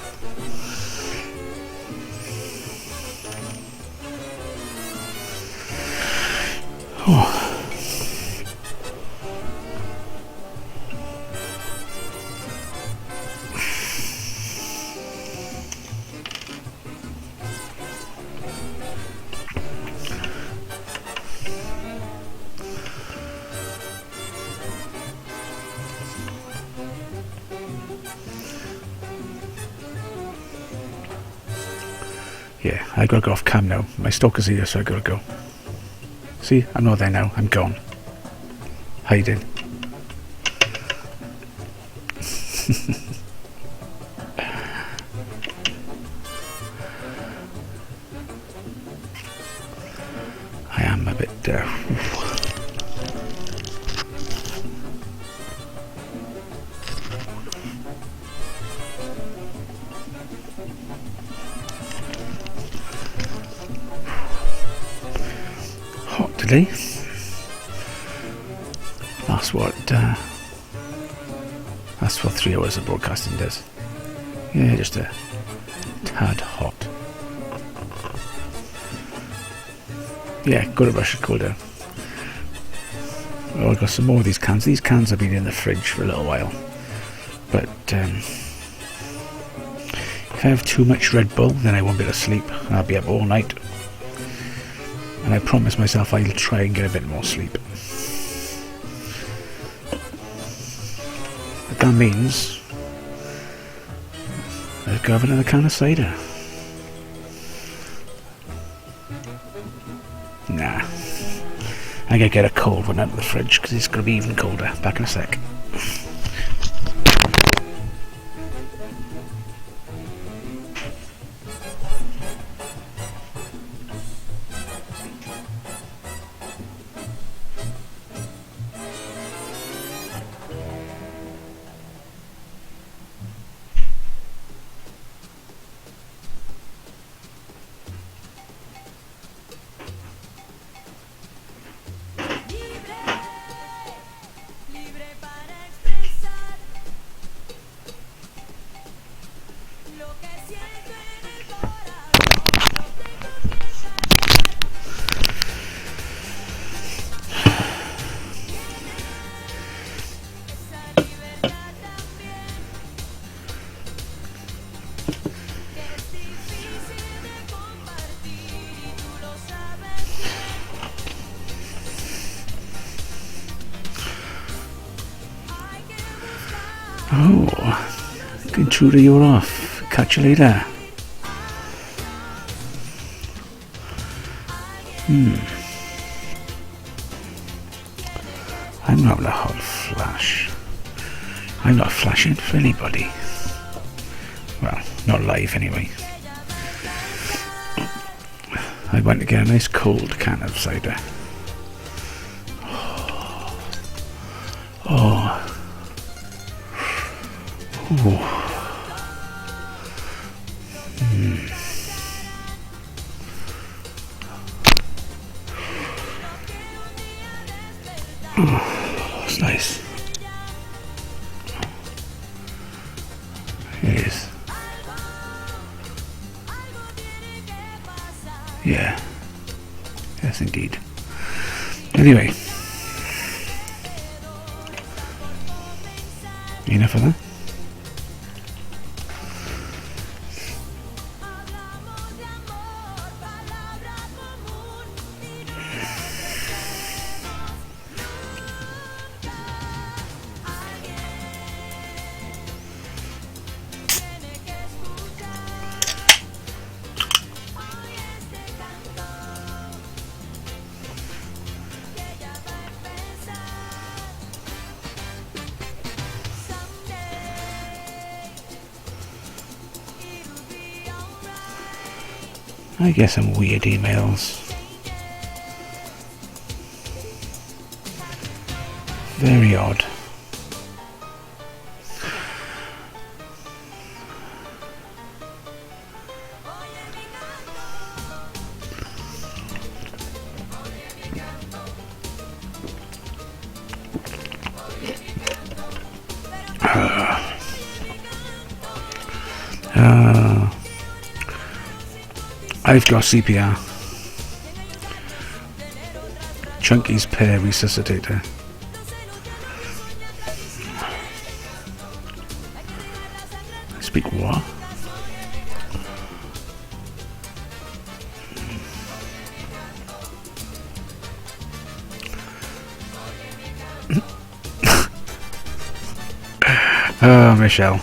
Yeah, I gotta go off cam now. My stalker's here, so I gotta go. See, I'm not there now. I'm gone. Hiding. I am a bit hot today. That's what 3 hours of broadcasting does. Yeah, just a tad hot. Yeah, got to rush it cool down. Oh, I've got some more of these cans. These cans have been in the fridge for a little while. But if I have too much Red Bull, then I won't be able to sleep. I'll be up all night. And I promise myself I'll try and get a bit more sleep. But that means Let's go have another can of cider. Nah. I'm gonna get a cold one out of the fridge because it's gonna be even colder. Back in a sec. Oh, intruder, you're off. Catch you later. I'm not a hot flash. I'm not flashing for anybody. Well, not live anyway. I want to get a nice cold can of cider. Oh. Ooh. Oh, it's nice. It is. Yeah. Yes, indeed. Anyway. Enough of that. I get some weird emails. Very odd. I've got CPR. Chunky's pair resuscitator. Speak what? Oh, Michelle.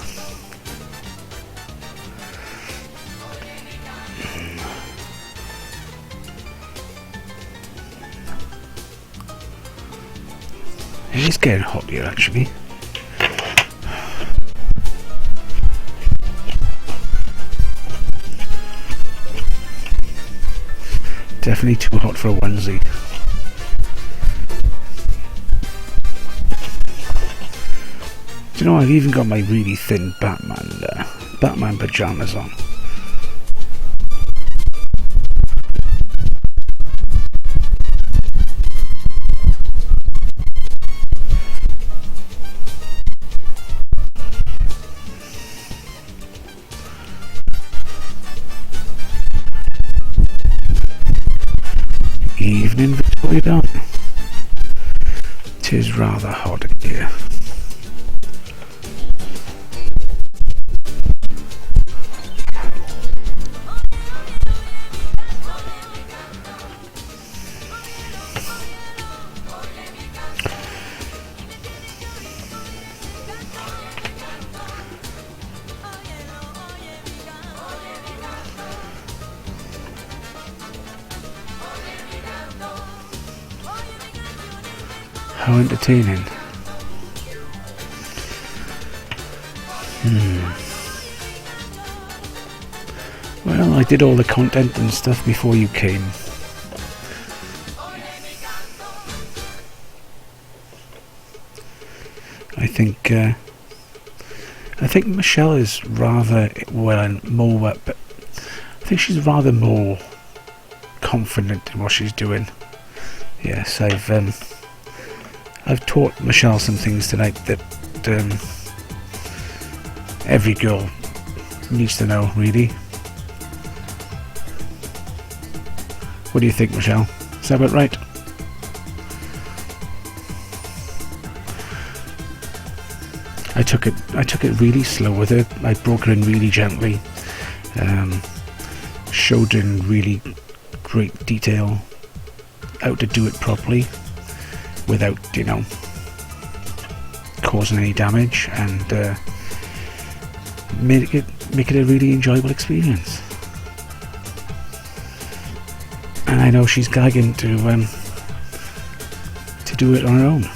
It is getting hot here, actually. Definitely too hot for a onesie. Do you know, I've even got my really thin Batman pajamas on. Evening, Victoria. 'Tis rather hot here. How entertaining. Well, I did all the content and stuff before you came. I think Michelle is rather more, but I think she's rather more confident in what she's doing. Yes, I've taught Michelle some things tonight that every girl needs to know, really. What do you think, Michelle? Is that about right? I took it really slow with her. I broke her in really gently. Showed her in really great detail how to do it properly without, you know, causing any damage, and make it a really enjoyable experience. And I know she's gagging to do it on her own.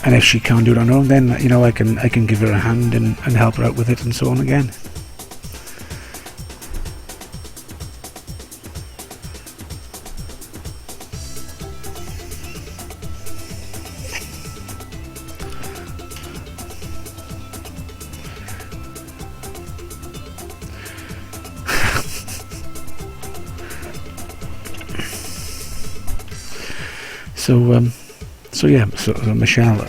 And if she can't do it on her own, then, you know, I can give her a hand and help her out with it and so on again. So Michelle,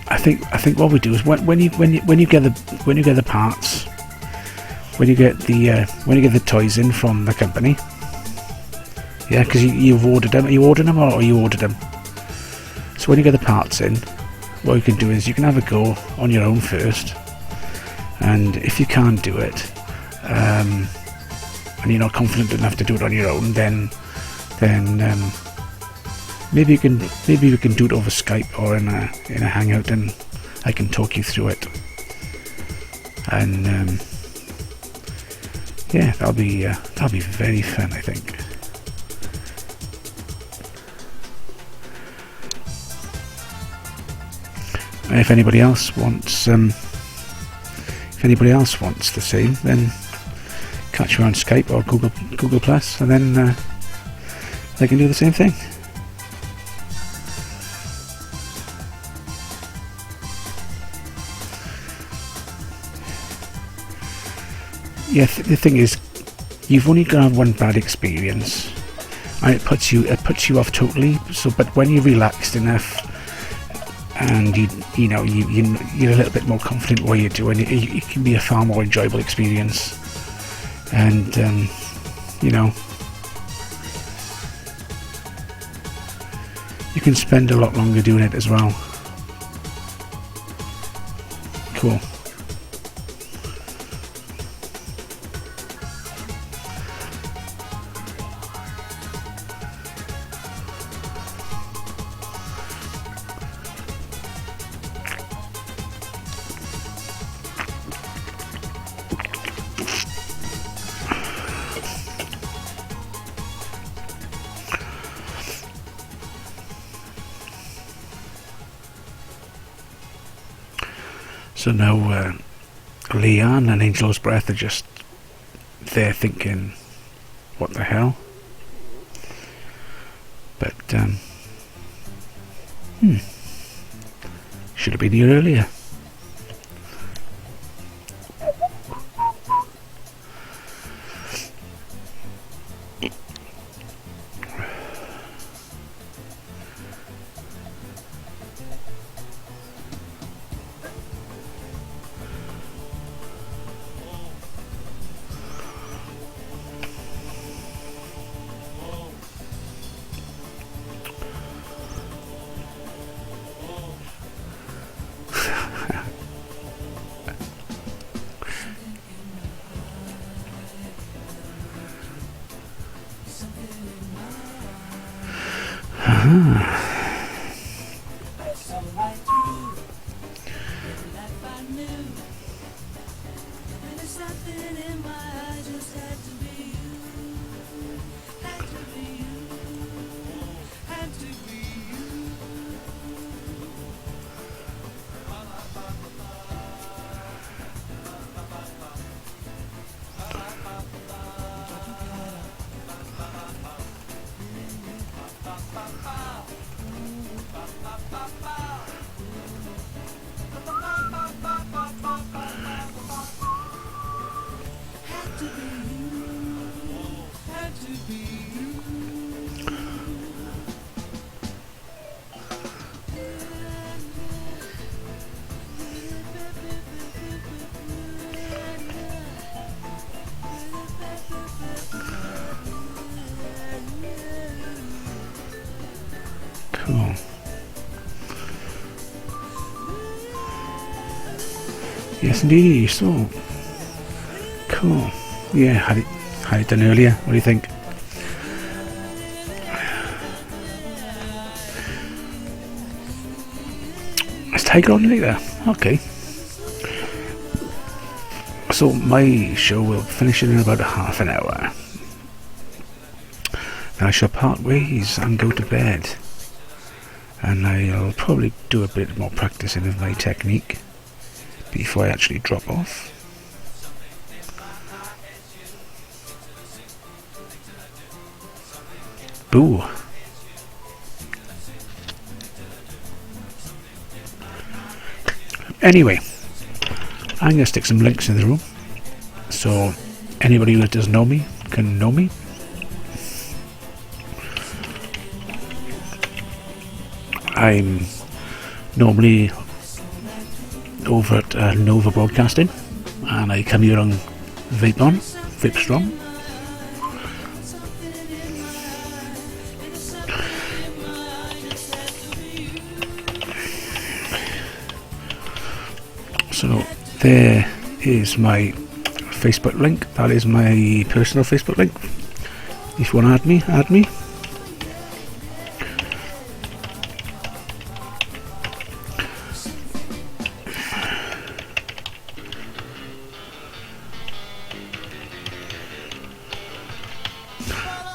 I think what we do is when you get the parts, when you get the toys in from the company, yeah, because you've ordered them. You ordered them or you ordered them. So when you get the parts in, what you can do is you can have a go on your own first, and if you can't do it, and you're not confident enough to do it on your own, then maybe we can do it over Skype or in a hangout, and I can talk you through it. And yeah, that'll be very fun, I think. And if anybody else wants the same, then catch me on Skype or Google Plus, and then they can do the same thing. Yeah, the thing is, you've only got to have one bad experience, and it puts you off totally. So, but when you're relaxed enough, and you're a little bit more confident what you're doing, it can be a far more enjoyable experience, and you know, you can spend a lot longer doing it as well. Cool. So now Leanne and Angel's Breath are just there thinking, what the hell? But should have been here earlier. Cool. Yes, indeed. So cool. Yeah, had it done earlier. What do you think? It's Tiger on later. Okay. So my show will finish in about half an hour. Then I shall part ways and go to bed. And I'll probably do a bit more practicing of my technique before I actually drop off. Boo. Anyway, I'm going to stick some links in the room so anybody who doesn't know me can know me. I'm normally over at Nova Broadcasting, and I come here on VapeStrong. So there is my Facebook link. That is my personal Facebook link. If you want to add me.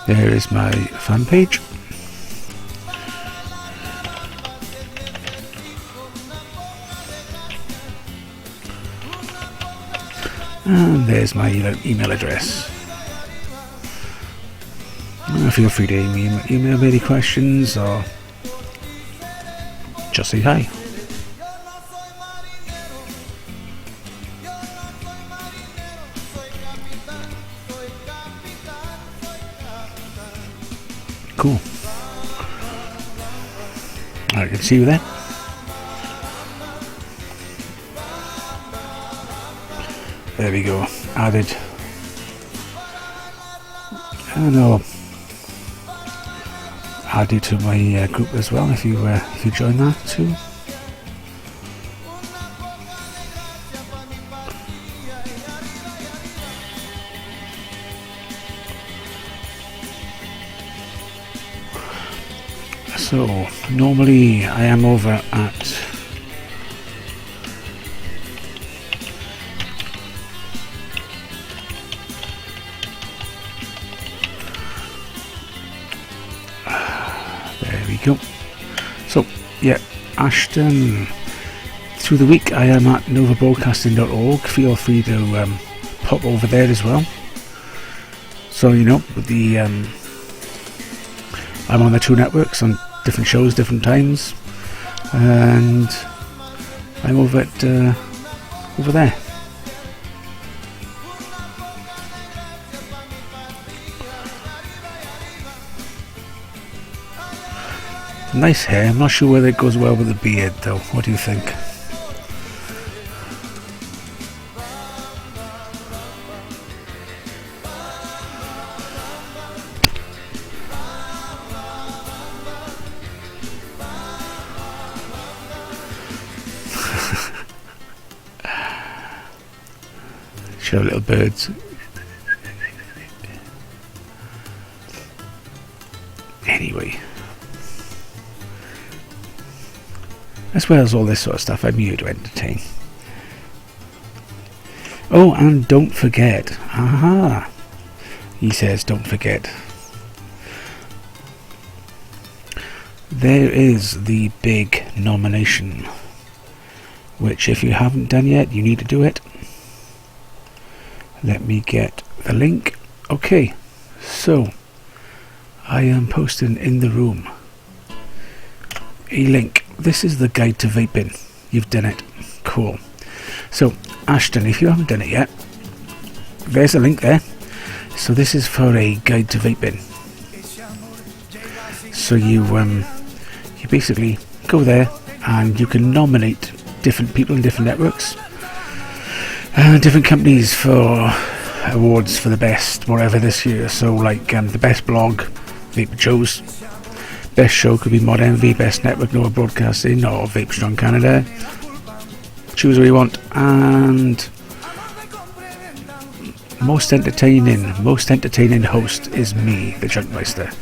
There is my fan page. And there's my email address. Feel free to email me any questions or just say hi. Cool. I can see you there. There we go. Added. And I'll add you to my group as well if you join that too. So normally I am over at there we go. So yeah, Ashton, through the week I am at novabroadcasting.org. Feel free to pop over there as well. So you know, with the I'm on the two networks on different shows, different times, and I'm over at over there. Nice hair. I'm not sure whether it goes well with the beard though. What do you think? Show little birds. Anyway, as well as all this sort of stuff, I'm here to entertain. Oh, and don't forget. Aha! He says, don't forget. There is the big nomination, which if you haven't done yet, you need to do it. Let me get the link. Okay, so I am posting in the room a link. This is the guide to vaping. You've done it. Cool. So Ashton, if you haven't done it yet, there's a link there. So this is for a guide to vaping. So you basically go there and you can nominate different people in different networks, different companies for awards for the best whatever this year. So like the best blog, Vape Joe's, Best show could be Mod Envy, Best Network Nova Broadcasting, or VapeStrong Canada. Choose what you want. And most entertaining host is me, the Chunkmeister.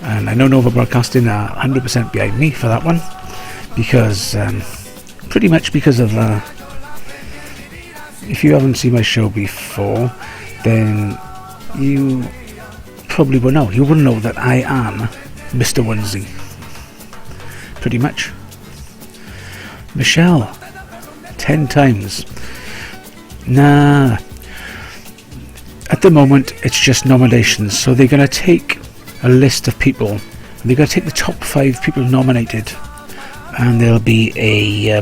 And I know Nova Broadcasting are 100% behind me for that one, because pretty much because of if you haven't seen my show before, then you probably will know. You will know that I am Mr. Onesie. Pretty much. Michelle, 10 times. Nah. At the moment, it's just nominations. So they're going to take a list of people. They're going to take the top 5 people nominated. And there'll be a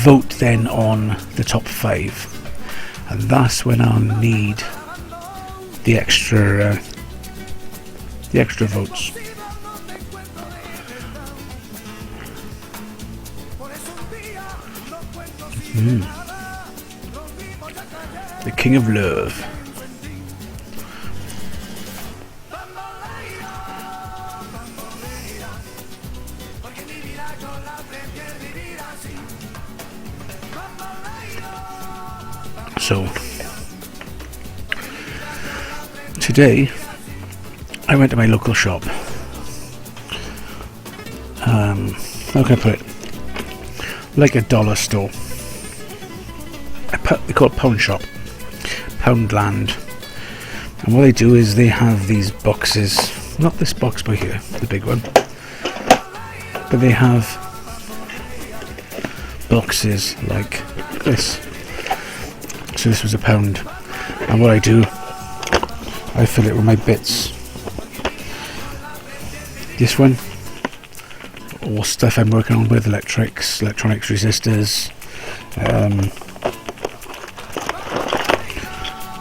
vote then on the top 5. And that's when I'll need the extra votes. The King of Love. So today I went to my local shop. How can I put it? Like a dollar store. They call it Pound Shop, Poundland. And what they do is they have these boxes, not this box by here, the big one, but they have boxes like this. So this was £1, and what I do, I fill it with my bits. This one, all stuff I'm working on with, electronics, resistors,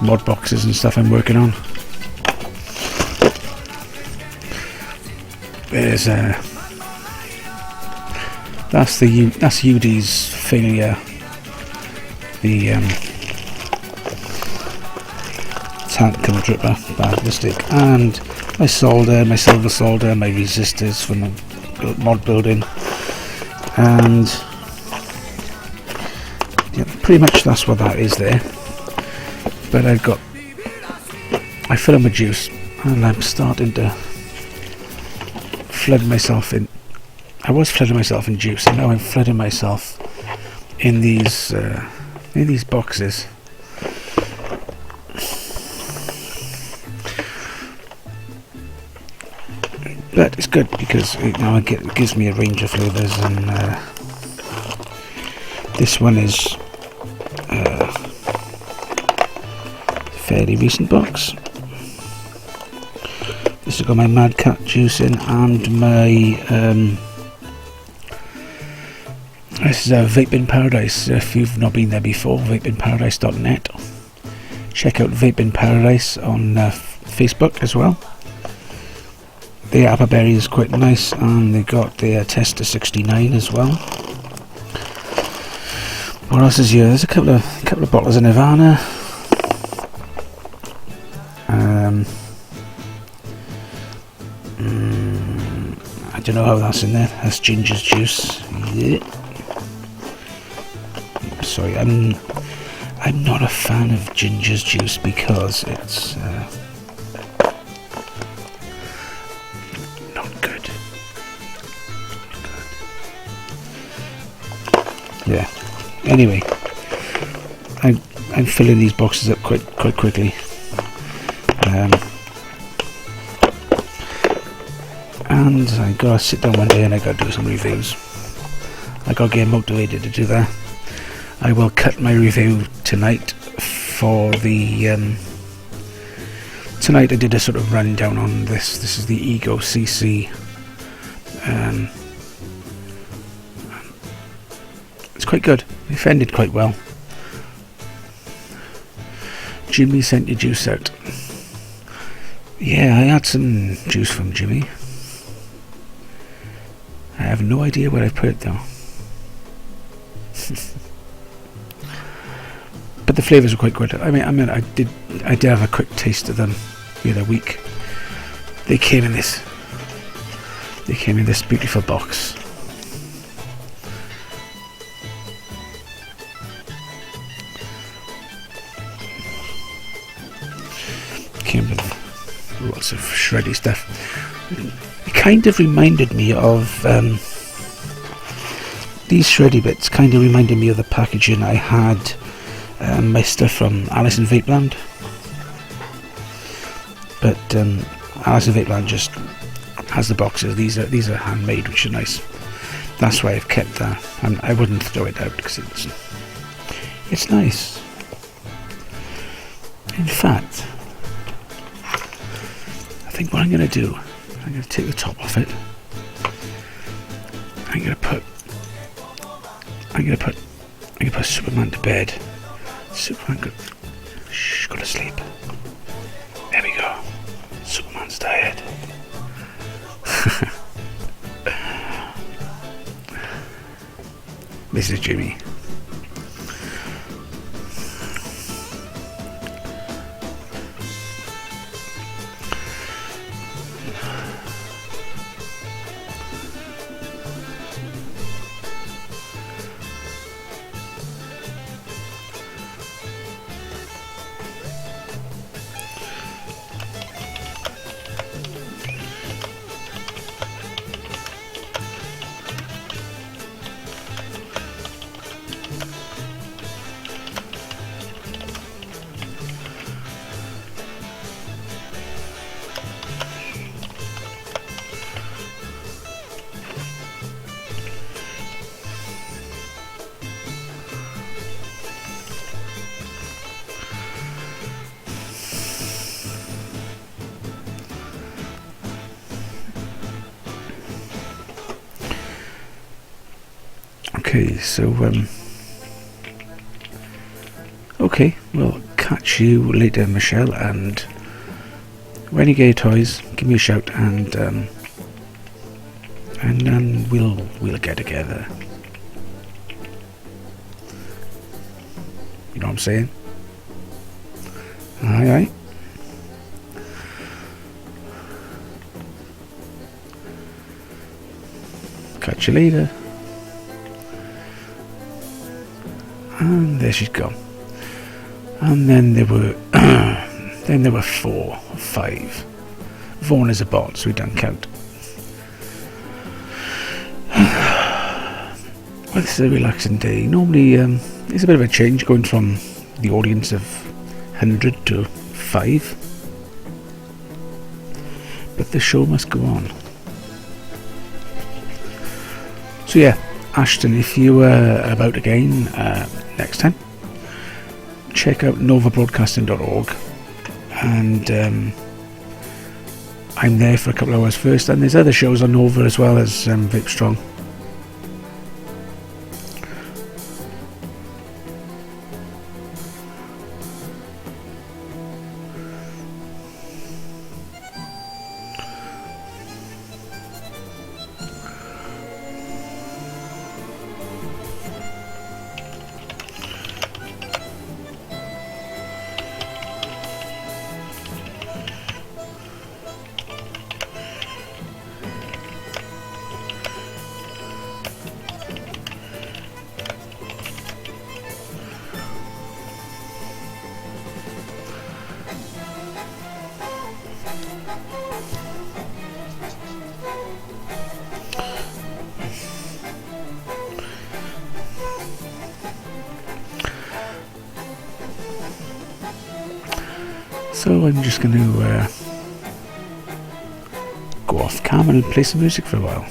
mod boxes and stuff I'm working on. There's that's UD's failure, the tank cover dripper, bad mistake, and my solder, my silver solder, my resistors from the mod building, and yeah, pretty much that's what that is there. But I fill them with juice, and I'm starting to flood myself in. I was flooding myself in juice, and now I'm flooding myself in these boxes. But it's good because it gives me a range of flavours, and this one is fairly recent box. This has got my Mad Cat juice in, and my this is a Vape in Paradise. If you've not been there before, vapeinparadise.net. Check out Vape in Paradise on Facebook as well. The apple berry is quite nice, and they got the Tester 69 as well. What else is here? There's a couple of bottles of Nirvana. I don't know how that's in there. That's ginger's juice. Yeah. Sorry, I'm not a fan of ginger's juice because it's not good. Yeah. Anyway, I'm filling these boxes up quite quickly. And I gotta sit down one day and I gotta do some reviews. I gotta get motivated to do that. I will cut my review tonight for the tonight I did a sort of rundown on this. This is the Ego CC. It's quite good. It ended quite well. Jimmy sent your juice out. Yeah, I had some juice from Jimmy. I have no idea where I put it though. But the flavours were quite good. I mean, I did have a quick taste of them the other week, They came in this beautiful box. Came with lots of shreddy stuff. It kind of reminded me of these shreddy bits. Kind of reminded me of the packaging I had my stuff from Alice in Vapeland. But Alice in Vapeland just has the boxes. These are handmade, which is nice. That's why I've kept that. I wouldn't throw it out because it's nice. In fact, I think what I'm going to do, I'm going to take the top off it. I'm going to put Superman to bed. Superman go to sleep. There we go. Superman's tired. This is Jimmy. Okay, so okay, we'll catch you later, Michelle, and when you get your toys, give me a shout, and then we'll get together. You know what I'm saying? Aye. Catch you later. And there she's gone. And then there were 4 or 5. Vaughan is a bot, so we don't count. Well, this is a relaxing day. Normally, it's a bit of a change going from the audience of 100 to 5. But the show must go on. So yeah, Ashton, if you are about again next time, check out novabroadcasting.org, and I'm there for a couple of hours first, and there's other shows on Nova as well as VapeStrong. So I'm just going to go off cam and play some music for a while.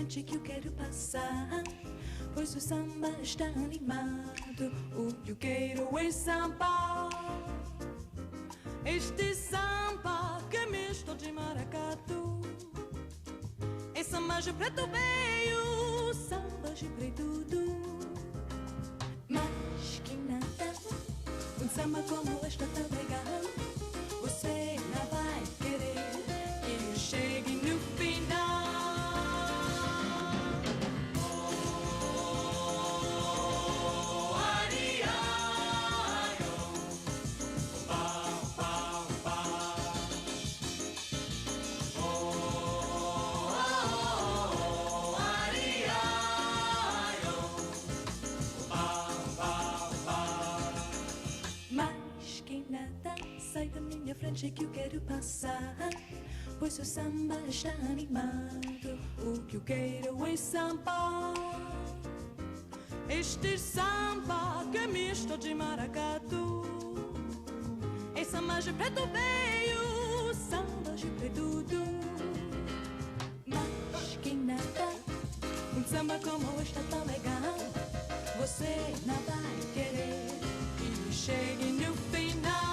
frente que eu quero passar, pois o samba está animado. O que eu quero é samba. Este samba que é misto de maracatu. É samba de preto veio, samba de preto do. Mas que nada, um samba como este tá legal. Você não vai querer que eu chegue no final. Sai da minha frente que eu quero passar, pois o samba está animado. O que eu quero é samba. Este samba que é misto de maracatu. É samba de preto veio, samba de preto do. Mas que nada, um samba como este tá legal. Você não vai querer que eu chegue no final.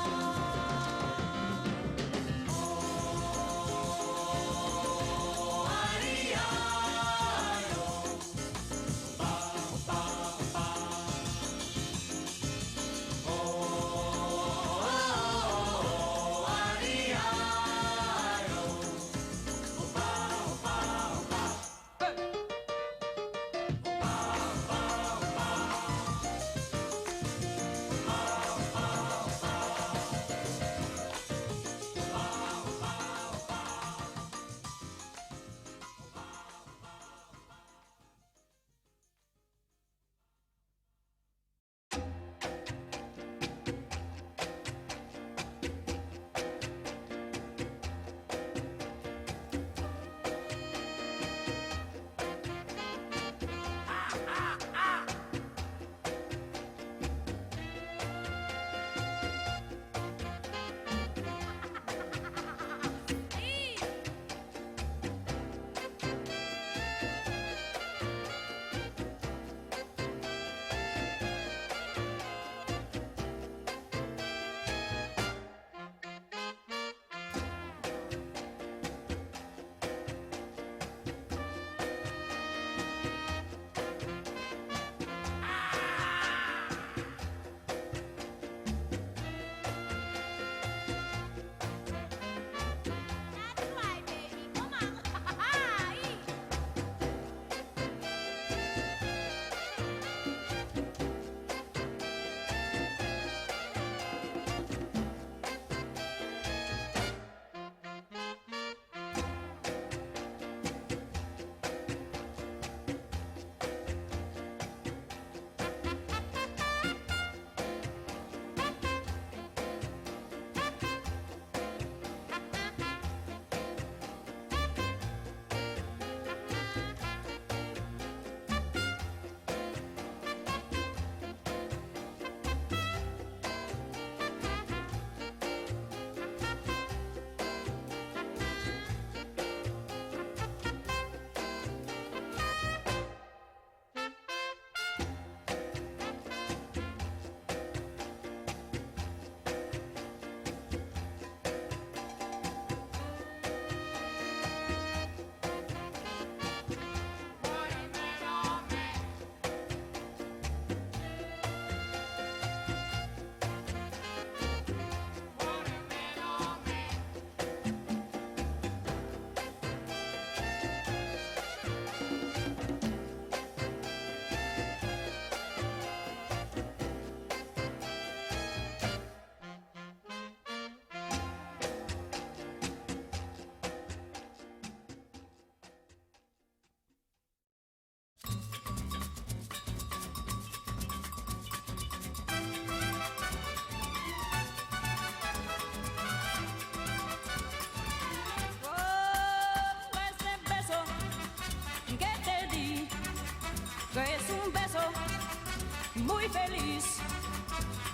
muy feliz.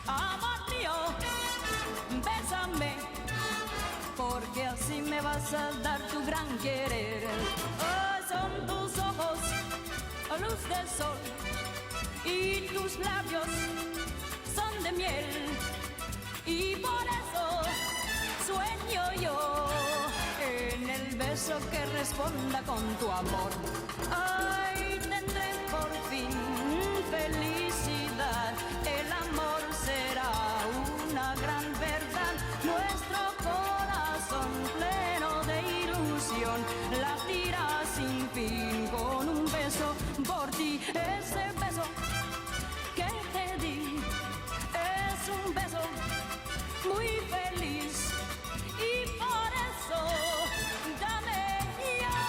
Amor mío, bésame, porque así me vas a dar tu gran querer. Oh, son tus ojos luz del sol y tus labios son de miel y por eso sueño yo en el beso que responda con tu amor. Ay, tendré por fin felicidad, el amor será una gran verdad, nuestro corazón pleno de ilusión latirá sin fin con un beso por ti. Ese beso que te di es un beso muy feliz y por eso dame ya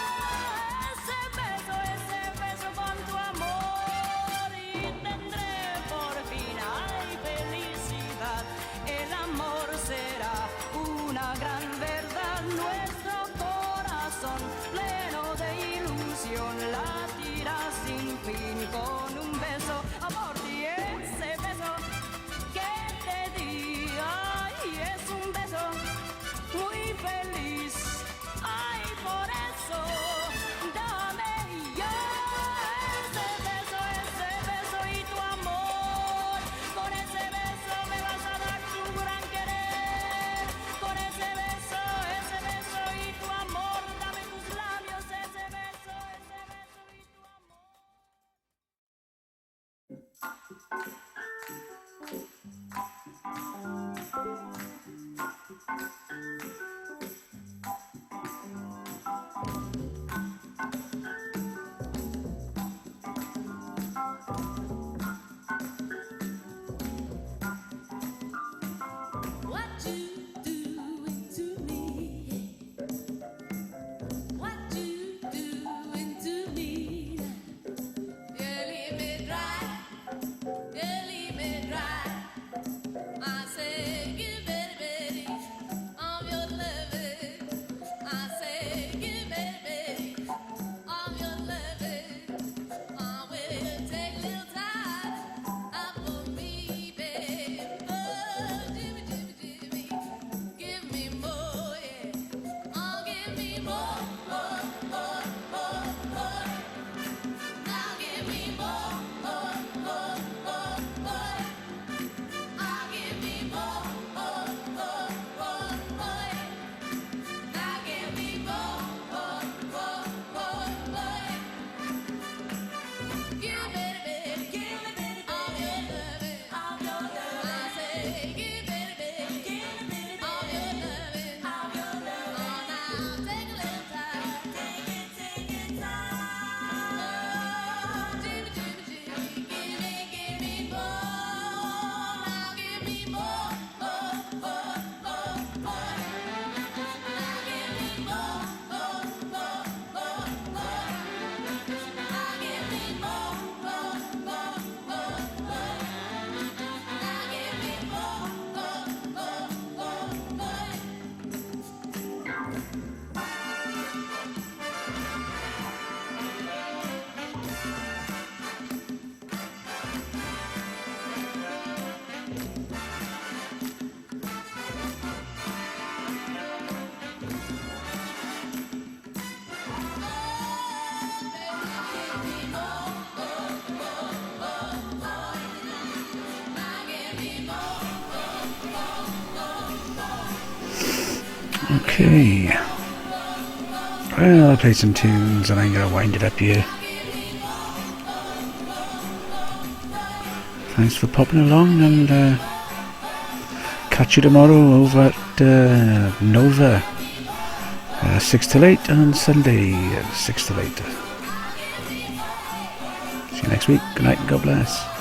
ese beso con tu amor y tendré por fin, ay, felicidad, el amor será una gran verdad, nuestro corazón pleno de ilusión latirá sin fin con un beso por ti. Ese beso que te di, ay, es un beso muy feliz, ay, por eso dame ya ese beso y tu amor. Con ese beso me vas a dar tu gran querer, con ese beso y tu amor, dame tus labios, ese beso y tu amor. What you doing to me? What you doing to me? You leave me dry, you leave me dry. I say give baby of your loving. I say give baby of your loving. I will take a little time out for me, baby. Oh, Jimmy, Jimmy, Jimmy, give me more, yeah. Oh, give me more, more, more, more, more. Now give me more, more, more, more, more. Oh, give me more, more, more, more, more. Now give me more, more, more, more, more. Give me, baby, of your loving, of your loving. I say, give me, baby, of your loving, of your loving. Oh, now take a little time, take it time. Oh, Jimmy, Jimmy, Jimmy, give me more. Now give me more, more, more, more, more. Now give me more, more, more, more, more. Now give me more, more, more, more, more. Now give me more, more, more, more, more. Okay. Well, I'll play some tunes and I'm going to wind it up here. Thanks for popping along, and catch you tomorrow over at Nova, 6 till 8, and Sunday 6 till 8. See you next week. Good night and God bless.